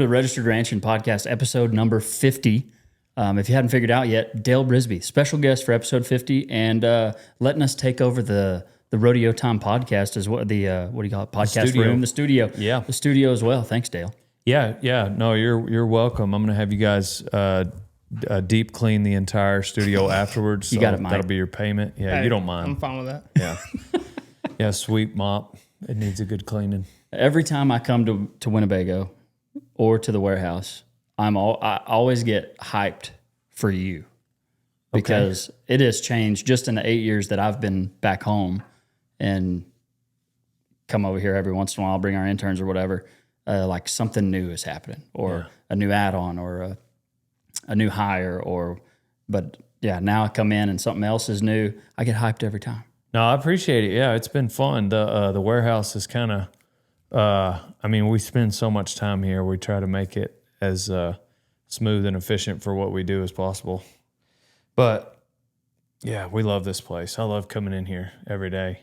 The Registered Ranching Podcast, episode number 50. If you hadn't figured out yet, Dale Brisby, special guest for episode 50, and letting us take over the Rodeo Time podcast as well. What do you call it? Podcast room, the studio. Yeah, the studio as well. Thanks, Dale. Yeah. No, you're welcome. I'm gonna have you guys deep clean the entire studio afterwards. So you got it, Mike. That'll be your payment. Yeah, hey, you don't mind. I'm fine with that. Yeah, yeah. Sweep mop. It needs a good cleaning. Every time I come to Winnebago or to the warehouse, I always get hyped for you because it has changed just in the 8 years that I've been back home and come over here every once in a while, bring our interns or whatever. Like something new is happening, or a new add-on, or a new hire, but now I come in and something else is new. I get hyped every time. No, I appreciate it. Yeah, it's been fun. The warehouse is kind of. We spend so much time here. We try to make it as smooth and efficient for what we do as possible. But yeah, we love this place. I love coming in here every day.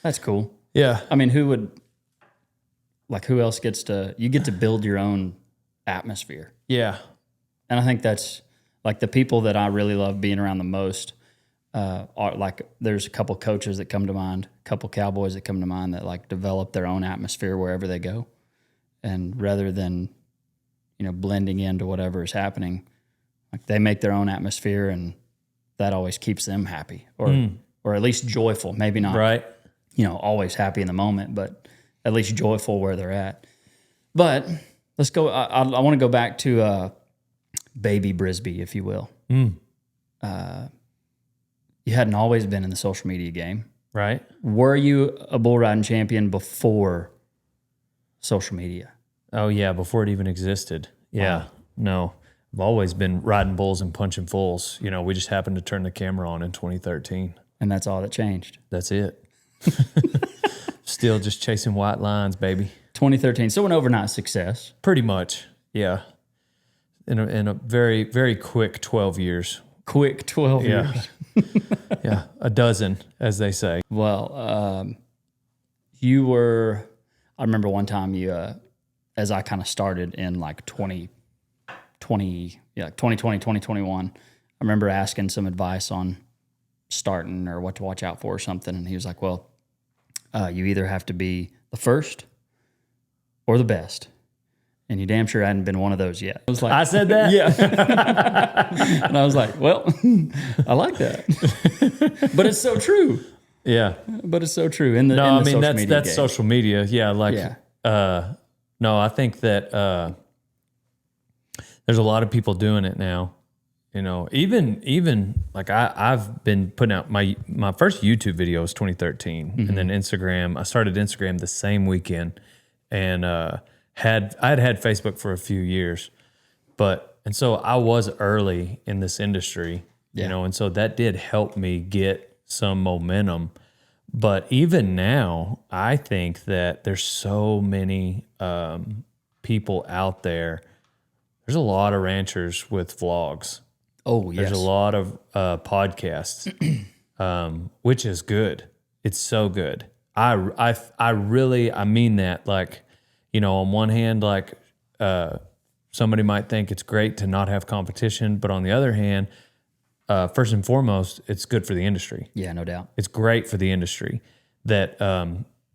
That's cool. Yeah. I mean, who else you get to build your own atmosphere. Yeah. And I think that's like the people that I really love being around the most. Are like, there's a couple coaches that come to mind, a couple cowboys that come to mind that like develop their own atmosphere wherever they go. And rather than, blending into whatever is happening, like they make their own atmosphere, and that always keeps them happy or at least joyful. Maybe not, right. Always happy in the moment, but at least joyful where they're at. But let's go. I want to go back to baby Brisby, if you will. You hadn't always been in the social media game. Right. Were you a bull riding champion before social media? Oh, yeah, before it even existed. Yeah. Wow. No, I've always been riding bulls and punching foals. We just happened to turn the camera on in 2013. And that's all that changed. That's it. Still just chasing white lines, baby. 2013. So an overnight success. Pretty much, yeah. In a very, very quick 12 years. Quick 12 years. Yeah, a dozen, as they say. Well, I remember one time as I kind of started in like 2020, 2021, I remember asking some advice on starting or what to watch out for or something. And he was like, well, you either have to be the first or the best. And you damn sure hadn't been one of those yet. I said that? Yeah. And I was like, well, I like that. But it's so true. Yeah. But it's so true. That's social media. Yeah. No, I think that there's a lot of people doing it now. Even like I've been putting out my first YouTube video was 2013, and then Instagram. I started Instagram the same weekend, and I'd had Facebook for a few years, and so I was early in this industry, and so that did help me get some momentum. But even now, I think that there's so many people out there. There's a lot of ranchers with vlogs. Oh, yes. There's a lot of podcasts, which is good. It's so good. I mean that. Like, on one hand, like somebody might think it's great to not have competition, but on the other hand, first and foremost, it's good for the industry. Yeah, no doubt. It's great for the industry that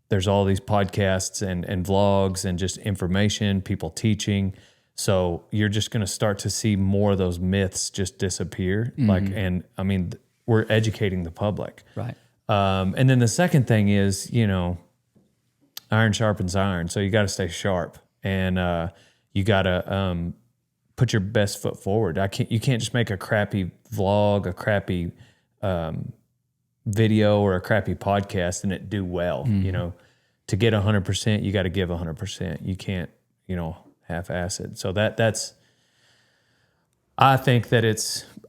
there's all these podcasts and vlogs and just information, people teaching. So you're just going to start to see more of those myths just disappear. We're educating the public. Right. And then the second thing is, iron sharpens iron. So you got to stay sharp, and you got to put your best foot forward. You can't just make a crappy vlog, a crappy video, or a crappy podcast and it do well. To get 100%, you got to give 100%. You can't, half-ass it. So I think that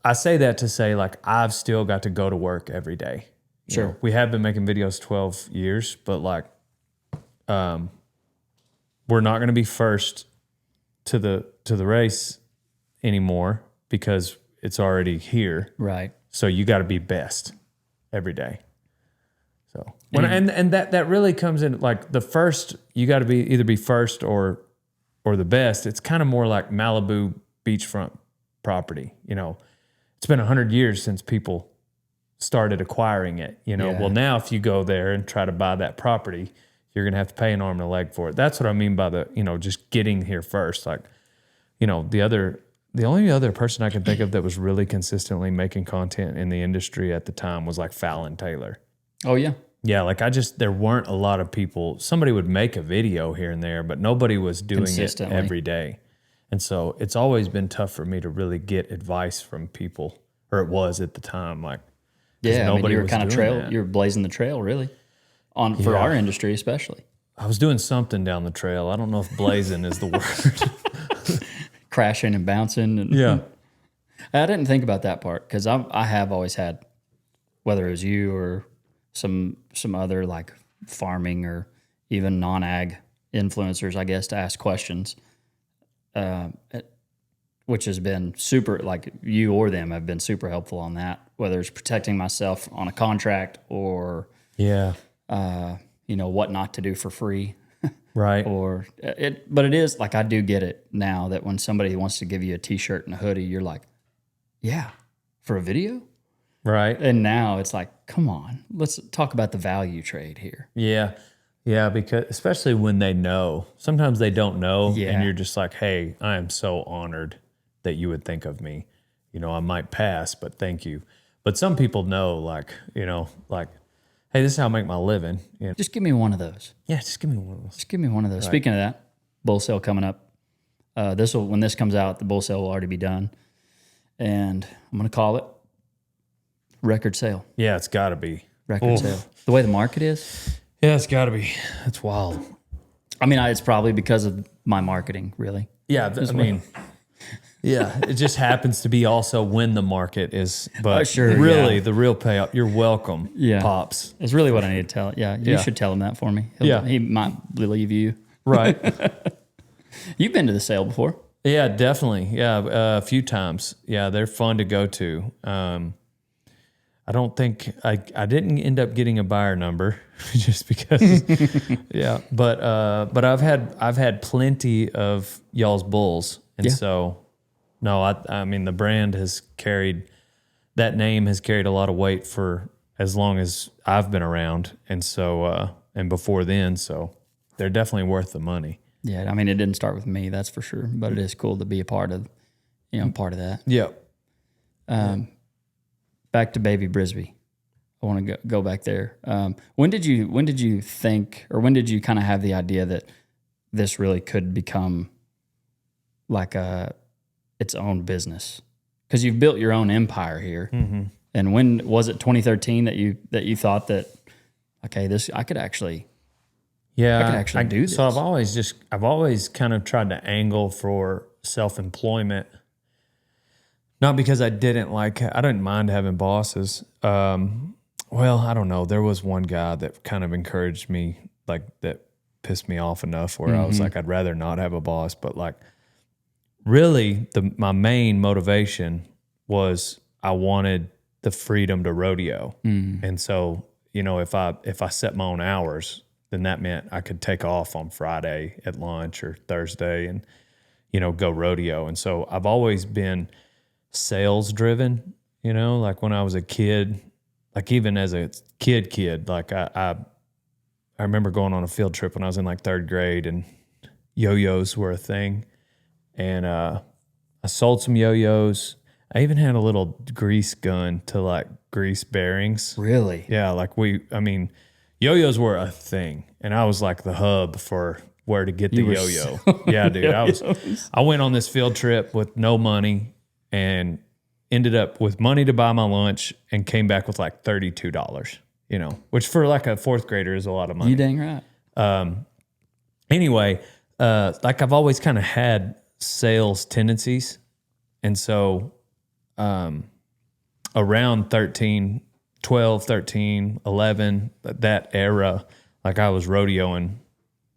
I say that to say, like, I've still got to go to work every day. Sure. We have been making videos 12 years, but like, we're not going to be first to the race anymore because it's already here. Right. So you got to be best every day. So and that really comes in, like, the first, you got to either be first or or the best. It's kind of more like Malibu beachfront property. You know, it's been 100 years since people started acquiring it. You know, well, now if you go there and try to buy that property, you're going to have to pay an arm and a leg for it. That's what I mean by the, you know, just getting here first. Like, you know, the only other person I can think of that was really consistently making content in the industry at the time was like Fallon Taylor. Oh, yeah. Yeah, like there weren't a lot of people. Somebody would make a video here and there, but nobody was doing it every day. And so it's always been tough for me to really get advice from people, or it was at the time. Like, yeah, nobody was kind of you're blazing the trail really for our industry, especially. I was doing something down the trail. I don't know if blazing is the word. Crashing and bouncing. And yeah. I didn't think about that part because I have always had, whether it was you or some other like farming or even non-ag influencers, I guess, to ask questions, which has been super, like you or them have been super helpful on that, whether it's protecting myself on a contract or, you know, what not to do for free. Right. But it is like, I do get it now that when somebody wants to give you a t-shirt and a hoodie, you're like, yeah, for a video. Right. And now it's like, come on, let's talk about the value trade here. Yeah. Yeah. Because especially when they know, sometimes they don't know. Yeah. And you're just like, hey, I am so honored that you would think of me. You know, I might pass, but thank you. But some people know, like, you know, like, hey, this is how I make my living. You know? Just give me one of those. Yeah, just give me one of those. Just give me one of those. Right. Speaking of that, bull sale coming up. When this comes out, the bull sale will already be done. And I'm going to call it record sale. Yeah, it's got to be. Record sale. The way the market is. Yeah, it's got to be. That's wild. I mean, it's probably because of my marketing, really. Yeah, yeah, it just happens to be also when the market is. But really, the real payoff, you're welcome, Pops. It's really what I need to tell. Yeah, you should tell him that for me. He might believe you. Right. You've been to the sale before. Yeah, definitely. Yeah, a few times. Yeah, they're fun to go to. I don't think I didn't end up getting a buyer number just because. Yeah, but I've had plenty of y'all's bulls, and so no, I mean the brand has carried, that name has carried a lot of weight for as long as I've been around, and so and before then, so they're definitely worth the money. Yeah, I mean it didn't start with me, that's for sure, but it is cool to be a part of, part of that. Yeah. Back to baby Brisby. I want to go back there. When did you think, or when did you kind of have the idea that this really could become like its own business? Because you've built your own empire here. Mm-hmm. And when was it 2013 that you thought that, okay, I could actually do this? So I've always kind of tried to angle for self-employment. Not because I didn't mind having bosses. Well, I don't know. There was one guy that kind of encouraged me, like that pissed me off enough where I was like, I'd rather not have a boss. But like, really, my main motivation was I wanted the freedom to rodeo. And so, if I set my own hours, then that meant I could take off on Friday at lunch or Thursday and, go rodeo. And so I've always been sales driven, like when I was a kid, like even as a kid, like I remember going on a field trip when I was in like third grade and yo-yos were a thing. And I sold some yo-yos. I even had a little grease gun to like grease bearings. Really? Yeah. Like yo-yos were a thing. And I was like the hub for where to get the yo-yo. Yeah, dude. I went on this field trip with no money and ended up with money to buy my lunch and came back with like $32, which for like a fourth grader is a lot of money. You dang right. Anyway, like I've always kind of had sales tendencies. And so around 12, 13, 11, that era, like I was rodeoing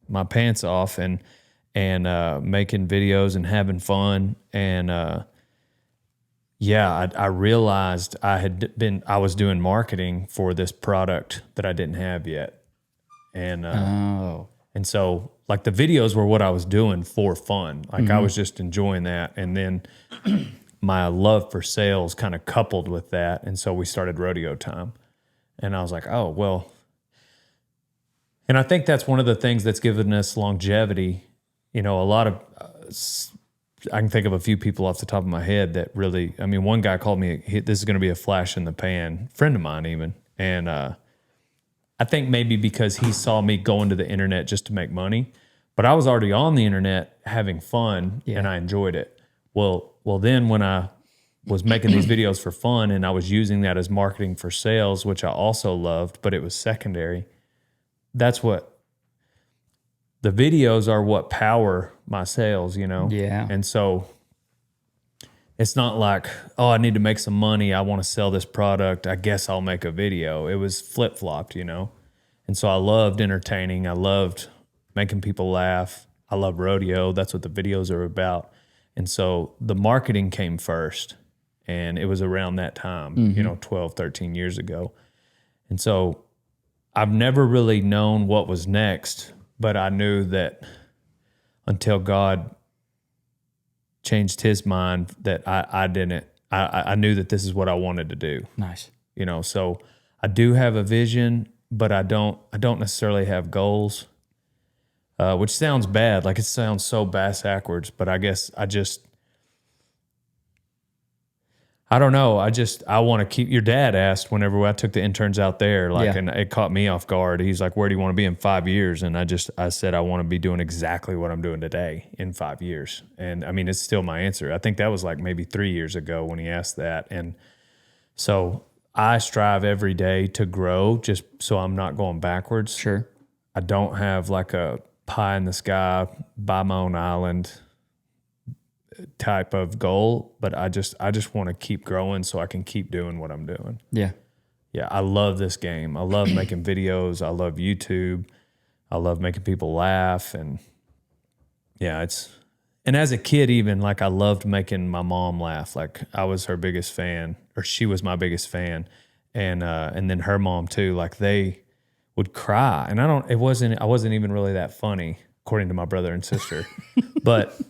my pants off and making videos and having fun. And I realized I was doing marketing for this product that I didn't have yet. And And so like the videos were what I was doing for fun. Like I was just enjoying that. And then my love for sales kind of coupled with that. And so we started Rodeo Time. And I was like, oh, well. And I think that's one of the things that's given us longevity. You know, a lot of, I can think of a few people off the top of my head that really, I mean, one guy called me, this is going to be a flash in the pan, friend of mine even. And I think maybe because he saw me going to the internet just to make money, but I was already on the internet having fun and I enjoyed it. Well, then when I was making these videos for fun and I was using that as marketing for sales, which I also loved, but it was secondary. That's what the videos are, what power my sales, you know? Yeah. And so it's not like, oh, I need to make some money. I want to sell this product. I guess I'll make a video. It was flip-flopped, you know? And so I loved entertaining. I loved making people laugh. I love rodeo. That's what the videos are about. And so the marketing came first. And it was around that time, you know, 12, 13 years ago. And so I've never really known what was next, but I knew that until God changed his mind that I knew that this is what I wanted to do. Nice. You know, so I do have a vision, but I don't necessarily have goals, which sounds bad. Like it sounds so bass backwards, but I guess I don't know. I want to keep, your dad asked whenever I took the interns out there, like, and it caught me off guard. He's like, where do you want to be in 5 years? And I said, I want to be doing exactly what I'm doing today in 5 years. And I mean, it's still my answer. I think that was like maybe 3 years ago when he asked that. And so I strive every day to grow just so I'm not going backwards. Sure. I don't have like a pie in the sky, buy my own island type of goal, but I just want to keep growing so I can keep doing what I'm doing. Yeah. Yeah, I love this game. I love making videos. I love YouTube. I love making people laugh. And yeah, and as a kid even, like I loved making my mom laugh. Like I was her biggest fan, or she was my biggest fan. And then her mom too, like they would cry. And I wasn't even really that funny, according to my brother and sister. But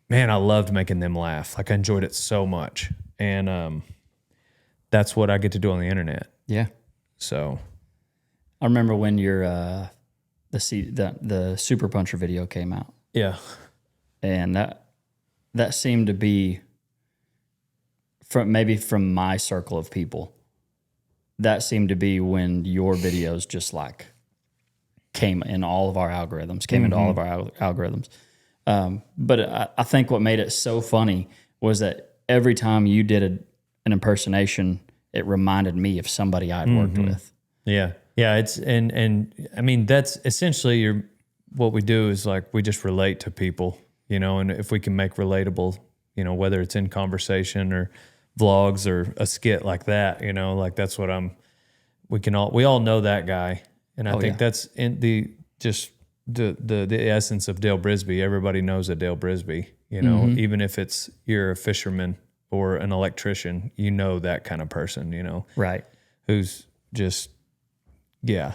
man, I loved making them laugh. Like I enjoyed it so much. And that's what I get to do on the internet. Yeah. So I remember when the Super Puncher video came out. yeah. And that seemed to be from my circle of people. That seemed to be when your videos just like came in all of our algorithms, into all of our algorithms. But I think what made it so funny was that every time you did an impersonation, it reminded me of somebody I'd worked with. Yeah. Yeah. It's, and I mean, that's essentially what we do is like, we just relate to people, you know, and if we can make relatable, you know, whether it's in conversation or vlogs or a skit like that, you know, like that's what we all know that guy. And I think that's in the essence of Dale Brisby. Everybody knows a Dale Brisby, you know, even if you're a fisherman or an electrician, you know, that kind of person, you know, Right. Who's just, yeah,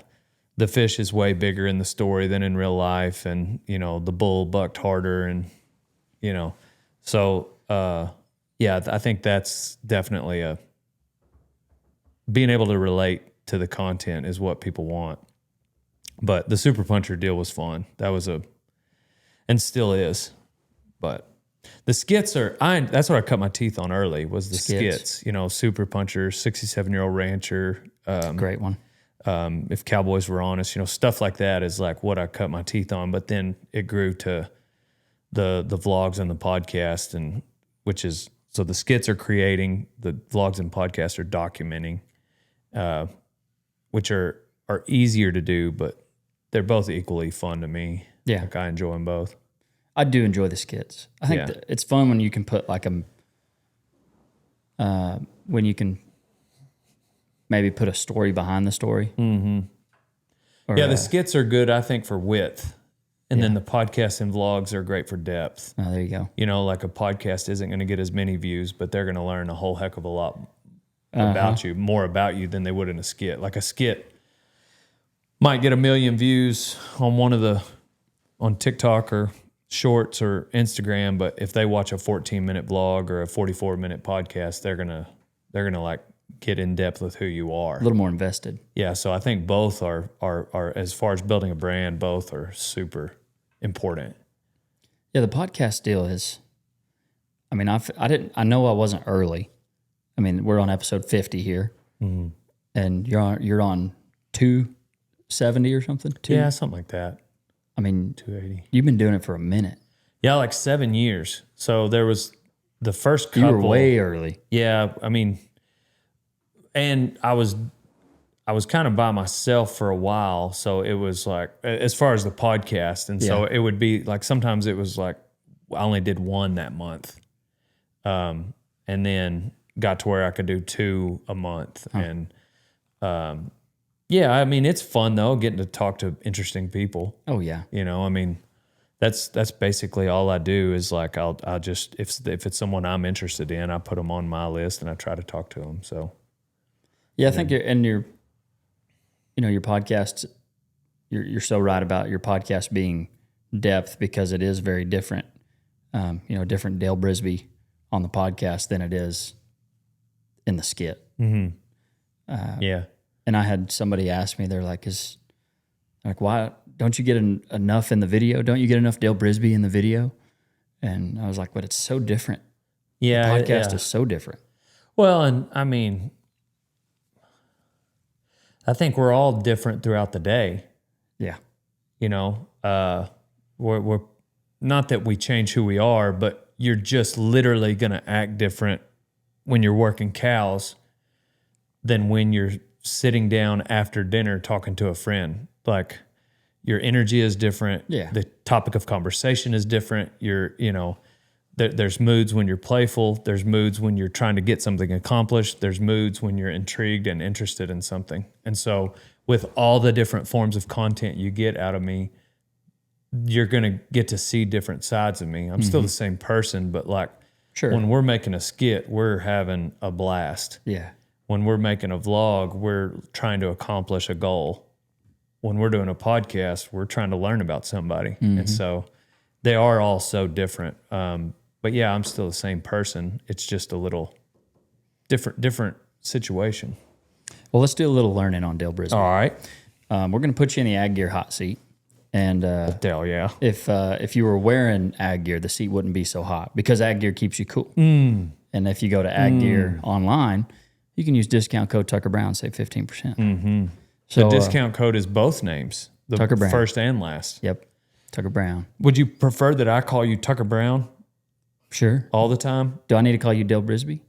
the fish is way bigger in the story than in real life. And, you know, the bull bucked harder and, you know, so, yeah, I think that's definitely being able to relate to the content is what people want. But the Super Puncher deal was fun. That was and still is. But the skits that's what I cut my teeth on early was the skits. You know, Super Puncher, 67-year-old rancher. Great one. If Cowboys Were Honest, you know, stuff like that is like what I cut my teeth on. But then it grew to the vlogs and the podcast, and so the skits are creating, the vlogs and podcasts are documenting, which are easier to do, but they're both equally fun to me. Yeah. Like I enjoy them both. I do enjoy the skits. I think that it's fun when you can put like when you can maybe put a story behind the story. Mm-hmm. The skits are good, I think, for width. And then the podcasts and vlogs are great for depth. Oh, there you go. You know, like a podcast isn't going to get as many views, but they're going to learn a whole heck of a lot about you, more about you than they would in a skit. Like a skit, might get 1 million views on TikTok or Shorts or Instagram, but if they watch a 14-minute vlog or a 44-minute podcast, they're gonna like get in depth with who you are. A little more invested. Yeah, so I think both are as far as building a brand, both are super important. Yeah, the podcast deal is. I mean, I know I wasn't early. I mean, we're on episode 50 here, and you're on 270 or something. Yeah, something like that. I mean, 280. You've been doing it for a minute. Yeah, like 7 years. So there was the first couple. You were way early. Yeah, I mean, and I was kind of by myself for a while, so it was like as far as the podcast, and so it would be like sometimes it was like I only did one that month, and then got to where I could do 2 a month, and yeah, I mean it's fun though getting to talk to interesting people. Oh yeah, you know, I mean that's basically all I do is like I'll just if it's someone I'm interested in, I put them on my list and I try to talk to them. So yeah, I think your podcast, you're so right about your podcast being depth because it is very different. Different Dale Brisby on the podcast than it is in the skit. Yeah. And I had somebody ask me, they're like, why don't you get enough in the video? Don't you get enough Dale Brisby in the video? And I was like, but it's so different. Yeah. The podcast is so different. Well, and I mean, I think we're all different throughout the day. Yeah. You know, we're not that we change who we are, but you're just literally going to act different when you're working cows than when you're sitting down after dinner talking to a friend. Like your energy is different. Yeah. The topic of conversation is different. There's moods when you're playful. There's moods when you're trying to get something accomplished. There's moods when you're intrigued and interested in something. And so with all the different forms of content you get out of me, you're going to get to see different sides of me. I'm still the same person, but like when we're making a skit, we're having a blast. Yeah. When we're making a vlog, we're trying to accomplish a goal. When we're doing a podcast, we're trying to learn about somebody. And so they are all so different. But yeah, I'm still the same person. It's just a little different situation. Well, let's do a little learning on Dale Brisby. All right. We're going to put you in the ag gear hot seat. And Dale, yeah. If you were wearing ag gear, the seat wouldn't be so hot because ag gear keeps you cool. And if you go to ag gear online, you can use discount code Tucker Brown, save 15%. So the discount code is both names, the Tucker Brown. First and last. Yep, Tucker Brown. Would you prefer that I call you Tucker Brown Sure. all the time? Do I need to call you Dale Brisby?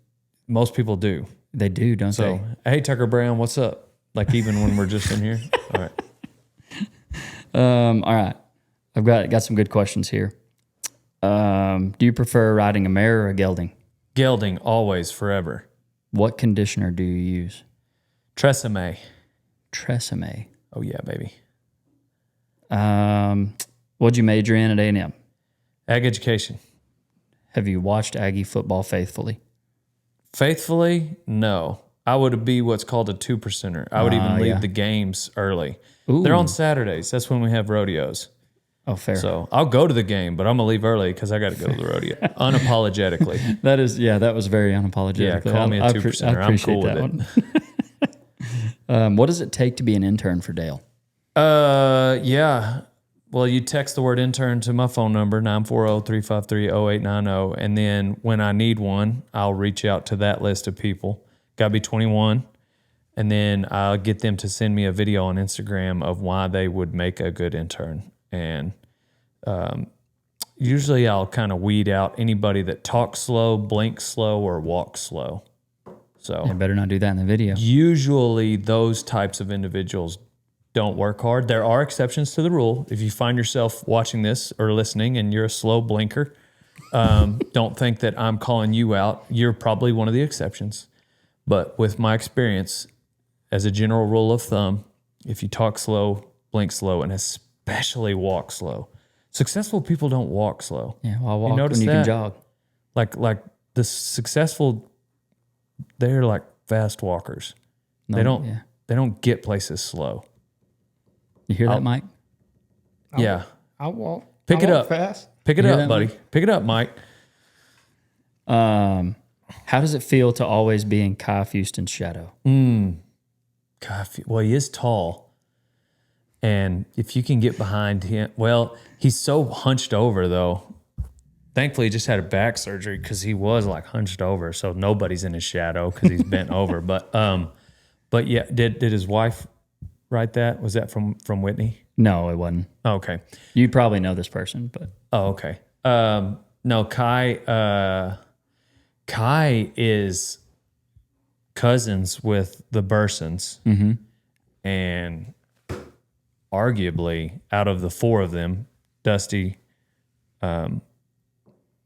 Most people do. They do, don't So, hey, Tucker Brown, what's up? Like even when we're just in here? All right. All right. I've got some good questions here. Do you prefer riding a mare or a gelding? Gelding, always, forever. What conditioner do you use? Tresemme. Tresemme. Oh, yeah, baby. What'd you major in at A&M? Ag education. Have you watched Aggie football faithfully? Faithfully, no. I would be what's called a 2%er. I would even leave the games early. Ooh. They're on Saturdays. That's when we have rodeos. Oh, fair. So I'll go to the game, but I'm going to leave early because I got to go to the rodeo. Unapologetically. That was very unapologetic. Yeah, call me a 2%er. I'm cool with it. What does it take to be an intern for Dale? Yeah. Well, you text the word intern to my phone number, 940-353-0890. And then when I need one, I'll reach out to that list of people. Got to be 21. And then I'll get them to send me a video on Instagram of why they would make a good intern. And usually I'll kind of weed out anybody that talks slow, blinks slow, or walks slow. So You better not do that in the video. usually those types of individuals don't work hard. There are exceptions to the rule. If you find yourself watching this or listening and you're a slow blinker, don't think that I'm calling you out. You're probably one of the exceptions. But with my experience, as a general rule of thumb, if you talk slow, blink slow, and especially walk slow. Successful people don't walk slow. Yeah, well, I'll walk notice when you that? can jog. Like the successful, they're like fast walkers. No, They don't yeah. they don't get places slow. You hear that, Mike? Yeah. I walk. Pick it up. Fast. Pick it hear up, that, buddy. Pick it up, Mike. How does it feel to always be in Kai Houston's shadow? God, well, he is tall. And if you can get behind him, well, he's so hunched over, though. Thankfully, he just had a back surgery because he was like hunched over. So nobody's in his shadow because he's bent over. But yeah, did his wife write that? Was that from Whitney? No, it wasn't. Oh, okay. You probably know this person, but Oh, okay. No, Kai is cousins with the Bursons. Mm-hmm. And arguably, out of the four of them, Dusty,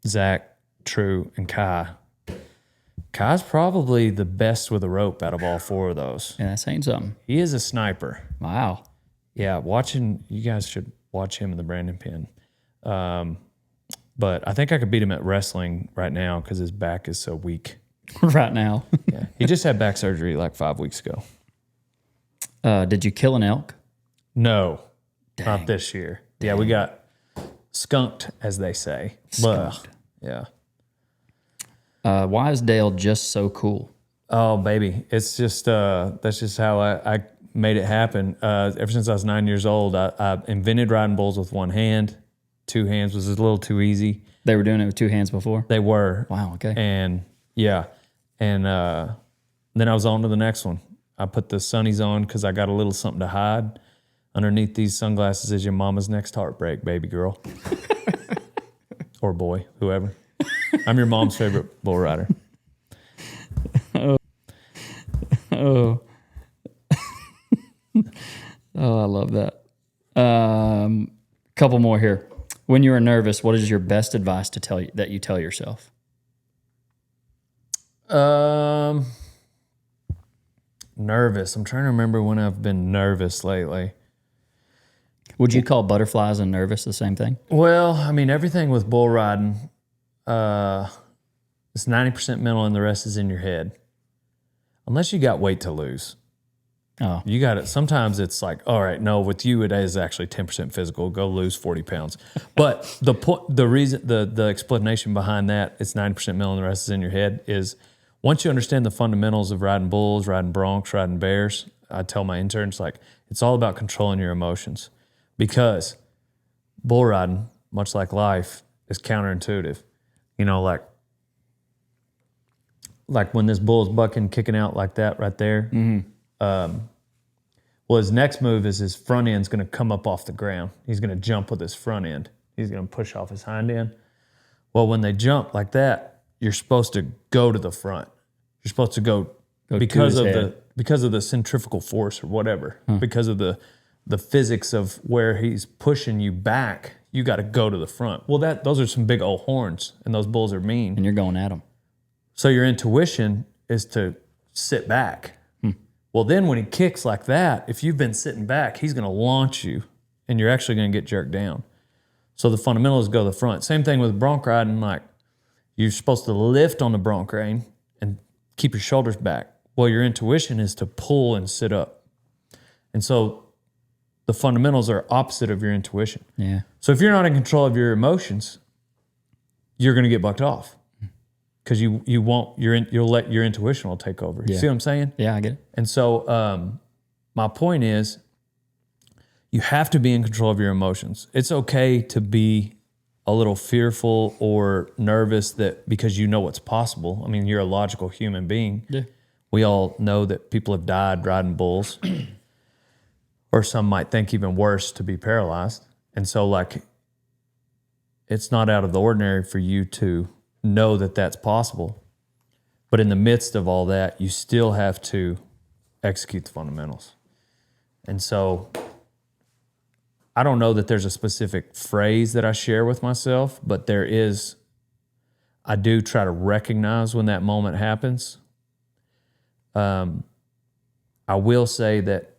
Zach, True, and Kai's probably the best with a rope out of all four of those. yeah, that's saying something. He is a sniper. Wow. Yeah, you guys should watch him in the Brandon Pen. But I think I could beat him at wrestling right now because his back is so weak. Right now. Yeah, he just had back surgery like 5 weeks ago. Did you kill an elk? No, not this year. Dang. Yeah, we got skunked, as they say. Skunked. Yeah. Why is Dale just so cool? Oh, baby. It's just, that's just how I made it happen. Ever since I was 9 years old, I invented riding bulls with one hand. Two hands was a little too easy. They were doing it with two hands before? They were. Wow, okay. And yeah. And then I was on to the next one. I put the sunnies on because I got a little something to hide. Underneath these sunglasses is your mama's next heartbreak, baby girl. Or boy, whoever. I'm your mom's favorite bull rider. Oh. Oh, I love that. Couple more here. When you are nervous, what is your best advice that you tell yourself? Nervous. I'm trying to remember when I've been nervous lately. Would you call butterflies and nervous the same thing? Well, I mean, everything with bull riding, it's 90% mental and the rest is in your head. Unless you got weight to lose. Oh. You got it. Sometimes it's like, all right, no, with you, it is actually 10% physical. Go lose 40 pounds. But the explanation behind that, it's 90% mental and the rest is in your head, is once you understand the fundamentals of riding bulls, riding broncs, riding bears, I tell my interns, like, it's all about controlling your emotions. Because bull riding, much like life, is counterintuitive. You know, like when this bull's bucking, kicking out like that right there. Mm-hmm. Well, his next move is his front end's going to come up off the ground. He's going to jump with his front end. He's going to push off his hind end. Well, when they jump like that, you're supposed to go to the front. You're supposed to go because of the centrifugal force or whatever. Because of the physics of where he's pushing you back, you got to go to the front. Well, those are some big old horns, and those bulls are mean. And you're going at them. So your intuition is to sit back. Well, then when he kicks like that, if you've been sitting back, he's going to launch you, and you're actually going to get jerked down. So the fundamentals go to the front. Same thing with bronc riding. Like, you're supposed to lift on the bronc rein and keep your shoulders back. Well, your intuition is to pull and sit up. And so the fundamentals are opposite of your intuition. Yeah. So if you're not in control of your emotions, you're going to get bucked off. Because you'll let your intuition will take over. You see what I'm saying? Yeah, I get it. And so my point is, you have to be in control of your emotions. It's okay to be a little fearful or nervous because you know what's possible. I mean, you're a logical human being. Yeah. We all know that people have died riding bulls, or some might think even worse, to be paralyzed. And so, like, it's not out of the ordinary for you to know that that's possible. But in the midst of all that, you still have to execute the fundamentals. And so I don't know that there's a specific phrase that I share with myself, but I do try to recognize when that moment happens. I will say that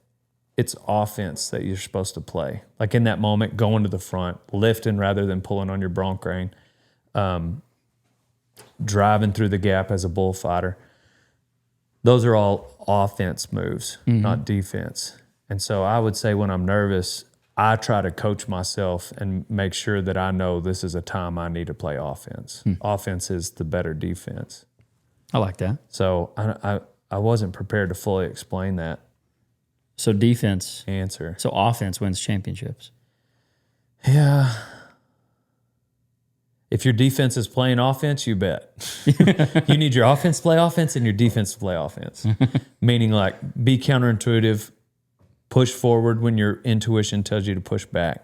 it's offense that you're supposed to play. Like in that moment, going to the front, lifting rather than pulling on your bronc rein, driving through the gap as a bullfighter. Those are all offense moves, not defense. And so I would say when I'm nervous, I try to coach myself and make sure that I know this is a time I need to play offense. Offense is the better defense. I like that. So I wasn't prepared to fully explain that So defense. answer. So offense wins championships. Yeah. If your defense is playing offense, you bet. You need your offense to play offense and your defense to play offense. Meaning like be counterintuitive, push forward when your intuition tells you to push back.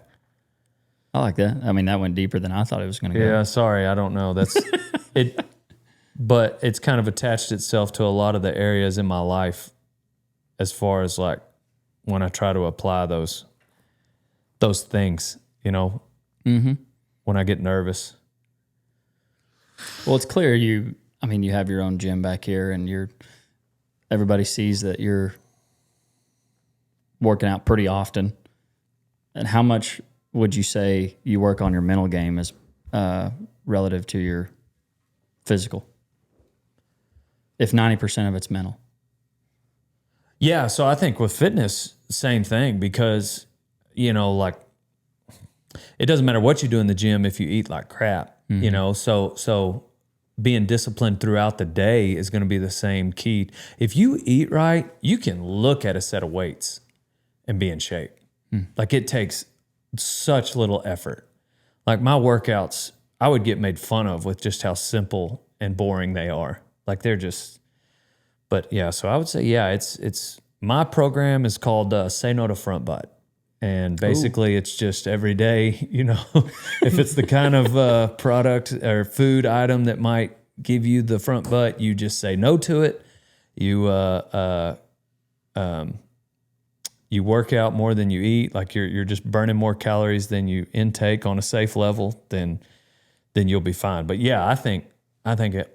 I like that. I mean, that went deeper than I thought it was going to go. Yeah, sorry, I don't know. That's it, but it's kind of attached itself to a lot of the areas in my life as far as like when I try to apply those things, you know, when I get nervous. Well, it's clear you have your own gym back here and everybody sees that you're working out pretty often. And how much would you say you work on your mental game as relative to your physical? If 90% of it's mental. Yeah, so I think with fitness, same thing, because, you know, like it doesn't matter what you do in the gym if you eat like crap, you know, so being disciplined throughout the day is going to be the same key. If you eat right, you can look at a set of weights and be in shape. Like it takes such little effort. Like my workouts, I would get made fun of with just how simple and boring they are. Like they're just, but yeah, so I would say, yeah, it's my program is called Say No to Front Butt. And basically it's just every day, you know, if it's the kind of product or food item that might give you the front butt, you just say no to it. You you work out more than you eat, like you're just burning more calories than you intake on a safe level, then you'll be fine. But yeah, I think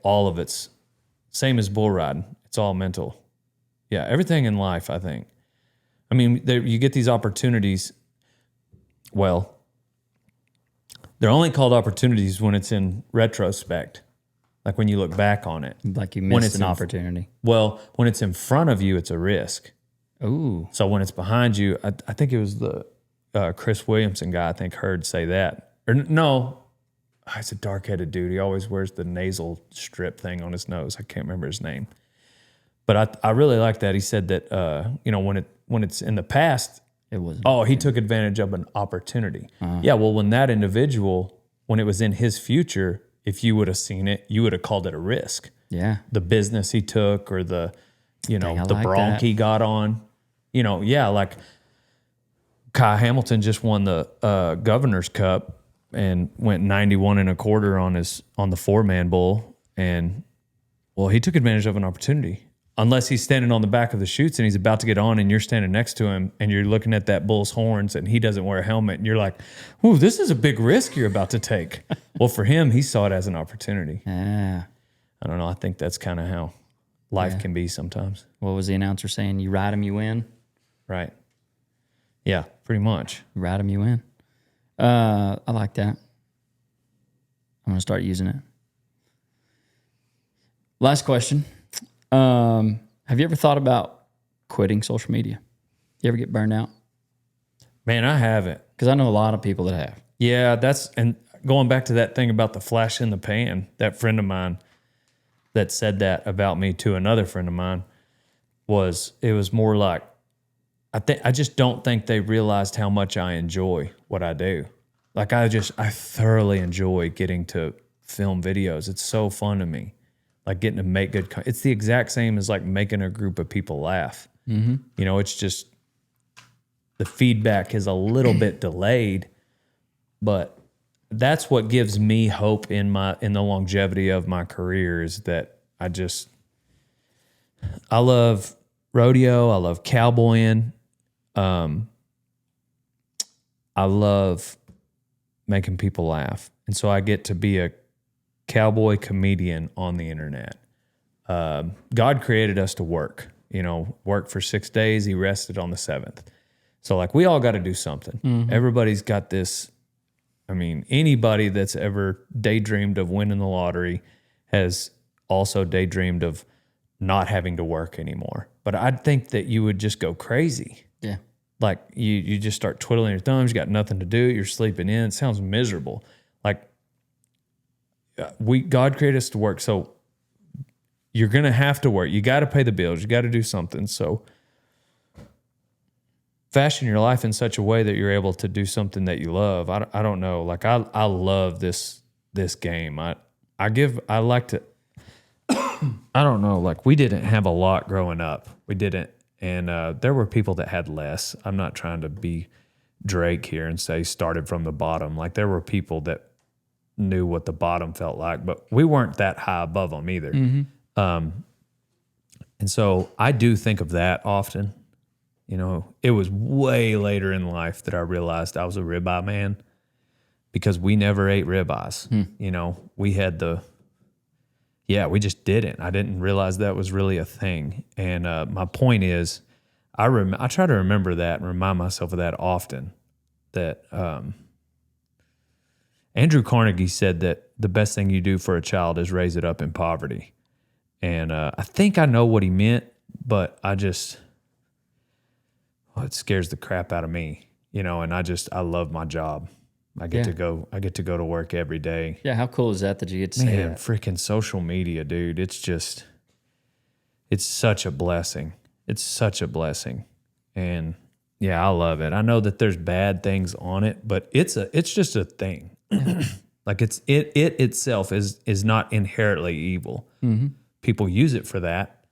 all of it's same as bull riding. It's all mental. Yeah, everything in life, I think. I mean, you get these opportunities. Well, they're only called opportunities when it's in retrospect, like when you look back on it. Like you missed an opportunity. Well, when it's in front of you, it's a risk. Ooh. So when it's behind you, I think it was the Chris Williamson guy, I think, heard say that. Or no, it's a dark-headed dude. He always wears the nasal strip thing on his nose. I can't remember his name. But I really like that. He said that, you know, when it's in the past, it was. Oh, he took advantage of an opportunity. Yeah, well, when that individual, when it was in his future, if you would have seen it, you would have called it a risk. Yeah. The business he took or the, you know, the like bronc that. he got on. You know, yeah, like Kai Hamilton just won the Governor's Cup and went 91 and a quarter on the 4-man bull. And, well, he took advantage of an opportunity. Unless he's standing on the back of the chutes and he's about to get on and you're standing next to him and you're looking at that bull's horns and he doesn't wear a helmet and you're like, ooh, this is a big risk you're about to take. Well, for him, he saw it as an opportunity. Yeah. I don't know. I think that's kind of how life can be sometimes. What was the announcer saying? You ride them, you win? Right. Yeah, pretty much. You ride them, you win. I like that. I'm going to start using it. Last question. Have you ever thought about quitting social media? You ever get burned out? Man, I haven't. Because I know a lot of people that have. Yeah, and going back to that thing about the flash in the pan, that friend of mine that said that about me to another friend of mine it was more like, I just don't think they realized how much I enjoy what I do. Like I thoroughly enjoy getting to film videos. It's so fun to me. Like getting to make good, it's the exact same as like making a group of people laugh. You know, it's just the feedback is a little bit delayed, but that's what gives me hope in the longevity of my career is that I love rodeo. I love cowboying. I love making people laugh. And so I get to be a cowboy comedian on the internet. God created us to work, work for 6 days. He rested on the 7th. So like we all got to do something. Mm-hmm. Everybody's got this. I mean, anybody that's ever daydreamed of winning the lottery has also daydreamed of not having to work anymore. But I'd think that you would just go crazy. Yeah. Like you just start twiddling your thumbs. You got nothing to do. You're sleeping in. It sounds miserable. Like God created us to work, so you're gonna have to work. You got to pay the bills. You got to do something. So fashion your life in such a way that you're able to do something that you love. I don't know. Like I love this game. I like to. I don't know. Like we didn't have a lot growing up. We didn't, and there were people that had less. I'm not trying to be Drake here and say started from the bottom. Like there were people that knew what the bottom felt like, but we weren't that high above them either. And so I do think of that often. You know, it was way later in life that I realized I was a ribeye man because we never ate ribeyes. You know, we had we just didn't. I didn't realize that was really a thing. And my point is, I try to remember that and remind myself of that often. That Andrew Carnegie said that the best thing you do for a child is raise it up in poverty. And I think I know what he meant, but it scares the crap out of me, you know, and I love my job. I get to go to work every day. Yeah, how cool is that you get to say that? Freaking social media, dude. It's such a blessing. It's such a blessing. And yeah, I love it. I know that there's bad things on it, but it's just a thing. Like it itself is not inherently evil. People use it for that,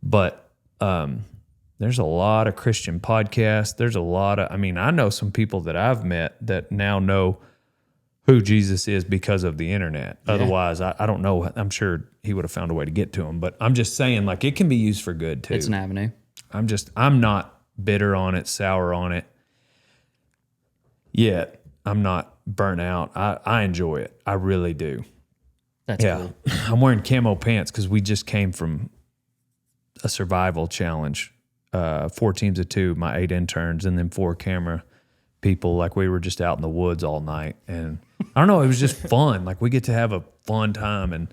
but there's a lot of Christian podcasts. There's a lot of, I know some people that I've met that now know who Jesus is because of the internet. Yeah. Otherwise, I don't know. I'm sure he would have found a way to get to them. But I'm just saying, like, it can be used for good too. It's an avenue. I'm not bitter on it, sour on it. Yet I'm not burnt out. I enjoy it. I really do. That's cool. I'm wearing camo pants because we just came from a survival challenge. 4 teams of 2, my 8 interns, and then 4 camera people. Like we were just out in the woods all night, and I don't know, it was just fun. Like we get to have a fun time, and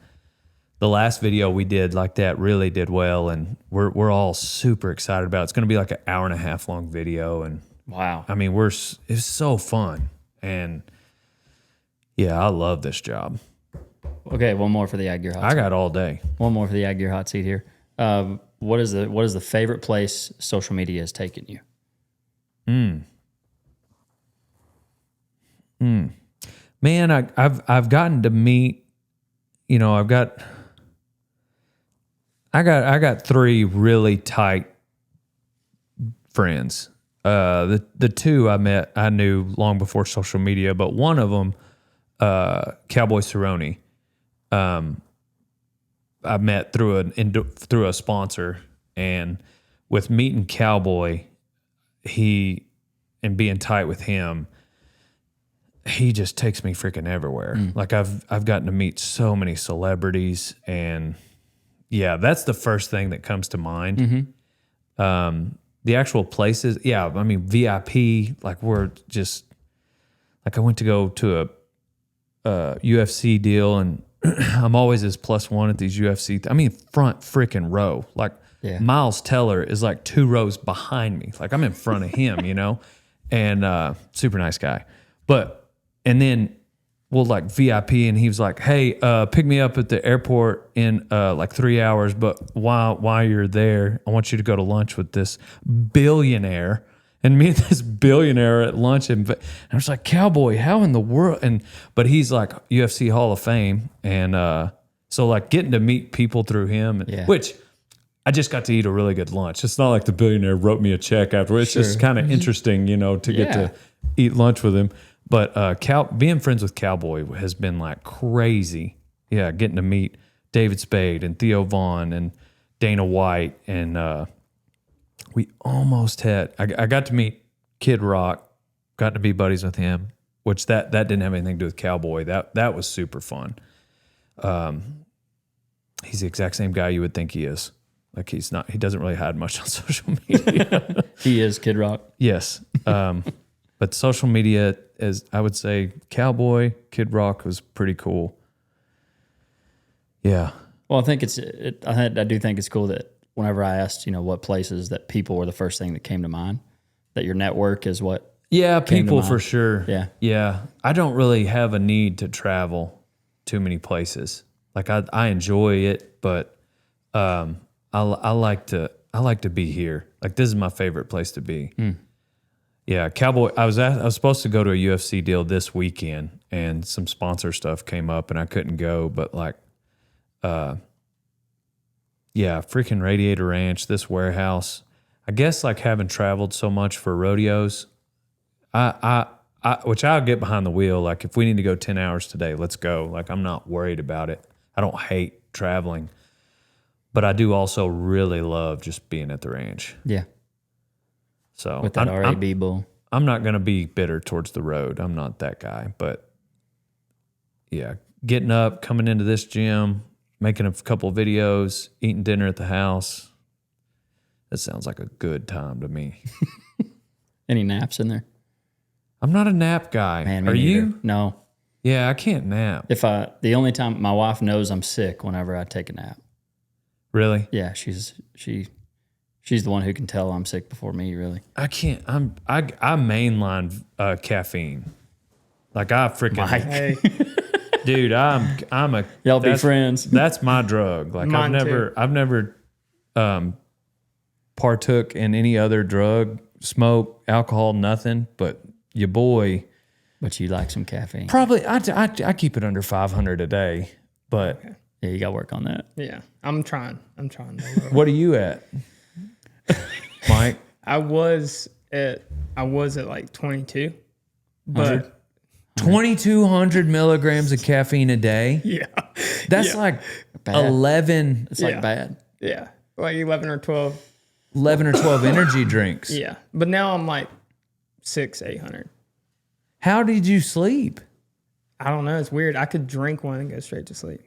the last video we did like that really did well, and we're all super excited about it. It's going to be like an 1.5 hour long video, and wow, it's so fun, and yeah, I love this job. Okay, one more for the Ag Gear Hot Seat. I got all day. One more for the Ag Gear Hot Seat here. What is the favorite place social media has taken you? Man, I've gotten to meet, you know, I got 3 really tight friends. The 2 I knew long before social media, but one of them, Cowboy Cerrone, I met through a sponsor, and with meeting Cowboy, and being tight with him, he just takes me freaking everywhere. Like I've gotten to meet so many celebrities, and yeah, that's the first thing that comes to mind. The actual places, yeah, VIP, like we're just like I went to go to a UFC deal, and I'm always as +1 at these UFC. Front freaking row. Like Miles Teller is like 2 rows behind me. Like I'm in front of him, you know, and super nice guy. And then we'll like VIP, and he was like, "Hey, pick me up at the airport in like 3 hours. But while you're there, I want you to go to lunch with this billionaire." And me and this billionaire at lunch, and I was like, "Cowboy, how in the world?" But he's like UFC Hall of Fame, and so like getting to meet people through him, which I just got to eat a really good lunch. It's not like the billionaire wrote me a check afterwards. It's just kind of interesting, you know, to get to eat lunch with him. But being friends with Cowboy has been like crazy. Yeah, getting to meet David Spade and Theo Vaughn and Dana White, and we almost had. I got to meet Kid Rock, got to be buddies with him, which that didn't have anything to do with Cowboy. That was super fun. He's the exact same guy you would think he is. Like he's not. He doesn't really hide much on social media. He is Kid Rock. Yes. But social media, as I would say, Cowboy, Kid Rock was pretty cool. Yeah. Well, I think I do think it's cool that whenever I asked, you know, what places that people were the first thing that came to mind, that your network is what. Yeah, came to people mind. for sure. Yeah. Yeah. I don't really have a need to travel too many places. Like I enjoy it, but I like to be here. Like this is my favorite place to be. Yeah, cowboy. I was supposed to go to a UFC deal this weekend, and some sponsor stuff came up, and I couldn't go. But like, yeah, freaking Radiator Ranch, this warehouse. I guess like having traveled so much for rodeos, which I'll get behind the wheel. Like if we need to go 10 hours today, let's go. Like I'm not worried about it. I don't hate traveling, but I do also really love just being at the ranch. Yeah. So With that RAB bull. I'm not going to be bitter towards the road. I'm not that guy, but yeah, getting up, coming into this gym, making a couple videos, eating dinner at the house. That sounds like a good time to me. Any naps in there? I'm not a nap guy. Man, me Are neither. you? No. Yeah, I can't nap. The only time my wife knows I'm sick whenever I take a nap. Really? Yeah, she's the one who can tell I'm sick before me, really. I can't. I mainline caffeine. Like I freaking Mike. Hey, dude. I'm a Y'all be that's- friends. That's my drug. Like Mine I've never partook in any other drug, smoke, alcohol, nothing. But your boy But you like some caffeine. probably. I keep it under 500 a day. But Yeah, you got to work on that. yeah, I'm trying. what are you at, Mike? I was at like 22, but 2,200 milligrams of caffeine a day. yeah, That's Yeah. like Bad. 11 It's like Yeah. bad. yeah, like 11 or 12. 11 or 12 energy drinks. Yeah, but now I'm like 800. How did you sleep? I don't know. It's weird. I could drink one and go straight to sleep.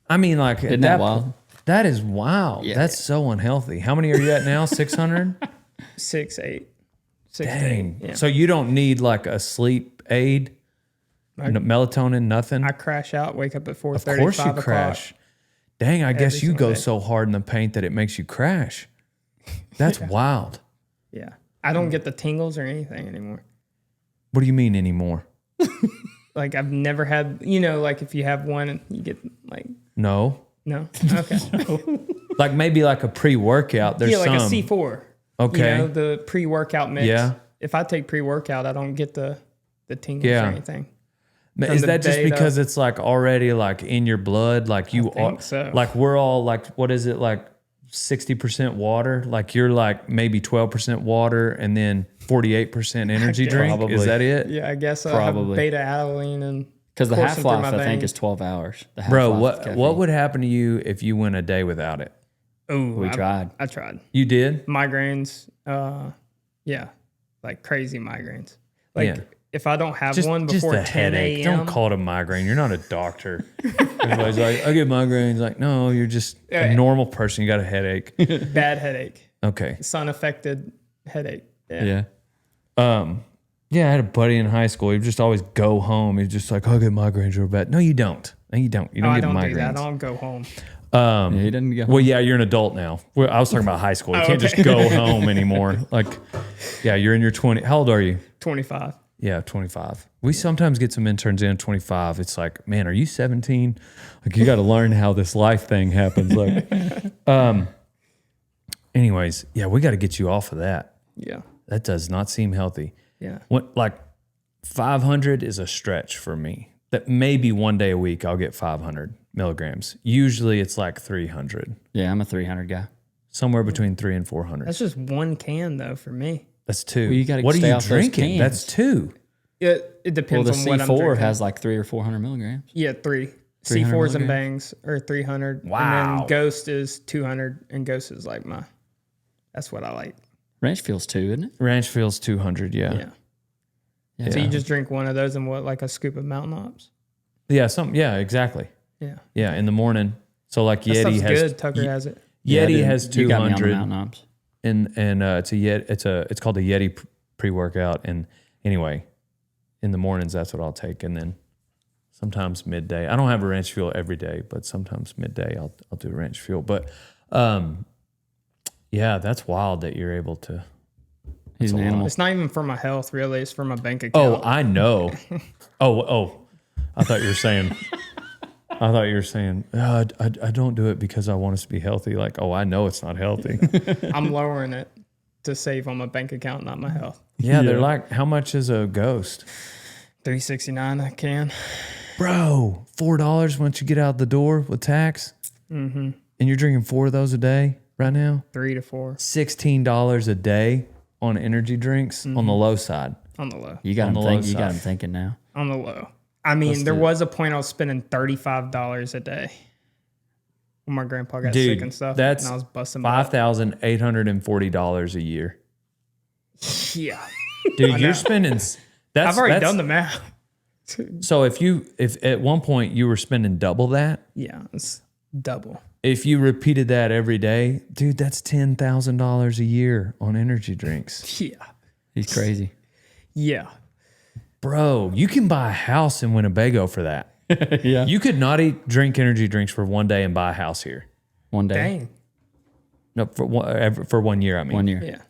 I mean, like, Isn't that wild? That is wild. Yeah. That's so unhealthy. How many are you at now? 600? 6, 8. 6 to Dang. 8. Yeah. So you don't need like a sleep aid, melatonin, nothing? I crash out, wake up at 4:30. Of course you 5 o'clock. crash. Dang, I guess you single go day. so hard in the paint that it makes you crash. That's wild. Yeah, I don't get the tingles or anything anymore. What do you mean anymore? Like I've never had, like if you have one and you get like, No. no, okay, Like maybe like a pre-workout. There's yeah, like some. a C4. Okay. The pre-workout mix. Yeah. If I take pre-workout, I don't get the tingles Yeah. or anything. Is the that just data. because it's like already like in your blood? Like you think are, so. like we're all like, what is it? Like 60% water? Like you're like maybe 12% water and then 48% energy drink? Probably. Is that it? Yeah, I guess I Probably. have beta alanine and Because the coursing through half-life, my I think, veins. is 12 hours. The Bro, half-life of caffeine. what would happen to you if you went a day without it? Ooh, We tried. I tried You did? migraines. Yeah, like crazy migraines. Like Yeah. if I don't have Just, one just before a 10 headache. a.m. Don't call it a migraine. You're not a doctor. Everybody's like, I get migraines. Like, no, you're just a normal person. You got a headache. Bad headache, Okay. sun affected headache. Yeah. Yeah, I had a buddy in high school. He would just always go home. He's just like, I get migraines real bad. No, you don't. No, you don't. You don't I get don't migraines. do that. I don't go home. Yeah, he didn't go. Well, yeah, you're an adult now. Well, I was talking about high school. You can't just go home anymore. Like, yeah, you're in your 20s. How old are you? 25. Yeah, 25. We sometimes get some interns in at 25. It's like, man, are you 17? Like, you got to learn how this life thing happens. Like, anyways, yeah, we got to get you off of that. Yeah. That does not seem healthy. Yeah. What, like 500 is a stretch for me. That maybe one day a week I'll get 500 milligrams. Usually it's like 300, Yeah, I'm a 300 guy. somewhere between 300 and 400. That's just one can though for me. That's two. Well, you gotta what are stay you off those drinking? cans. That's two. It Well, depends the on what I'm C4 drinking. has like 300 or 400 milligrams. Yeah, 3. 300 C4s and milligrams? bangs are 300. Wow. And then Ghost is 200, and Ghost is like that's what I like. Ranch feels 2, isn't it? Ranch feels 200, yeah. Yeah. Yeah. So you just drink one of those and what, like a scoop of Mountain Ops? Yeah, exactly. Yeah. Yeah, in the morning. So like That Yeti stuff's has good. Tucker has it. Yeah, Yeti dude, has You got me on the 200 Mountain Ops. and it's called a Yeti pre-workout, and anyway, in the mornings that's what I'll take, and then sometimes midday. I don't have a ranch fuel every day, but sometimes midday I'll do a ranch fuel. But Yeah, that's wild that you're able to. He's an animal. It's not even for my health, really. It's for my bank Oh, account. I know. I thought you were saying. I don't do it because I want us to be healthy. Like, oh, I know it's not healthy. I'm lowering it to save on my bank account, not my health. Yeah, they're like, how much is a ghost? $3.69 I can. Bro, $4 once you get out the door with tax. Mm-hmm. And you're drinking 4 of those a day right now? 3 to 4 $16 a day on energy drinks on the low side. on the low. You got On him the low you got side. him thinking now. On the low. I mean, there was a point I was spending $35 a day when my grandpa got sick and stuff. That's and I was busting my $5,840 a year. Yeah. Dude, you're spending. I've already done the math. So if at one point you were spending double that, Yeah, it's double. if you repeated that every day, dude, that's $10,000 a year on energy drinks. Yeah. He's crazy. Yeah. Bro, you can buy a house in Winnebago for that. Yeah. You could not drink energy drinks for one day and buy a house here. One day. Dang. No, for 1 year, I mean. 1 year. Yeah.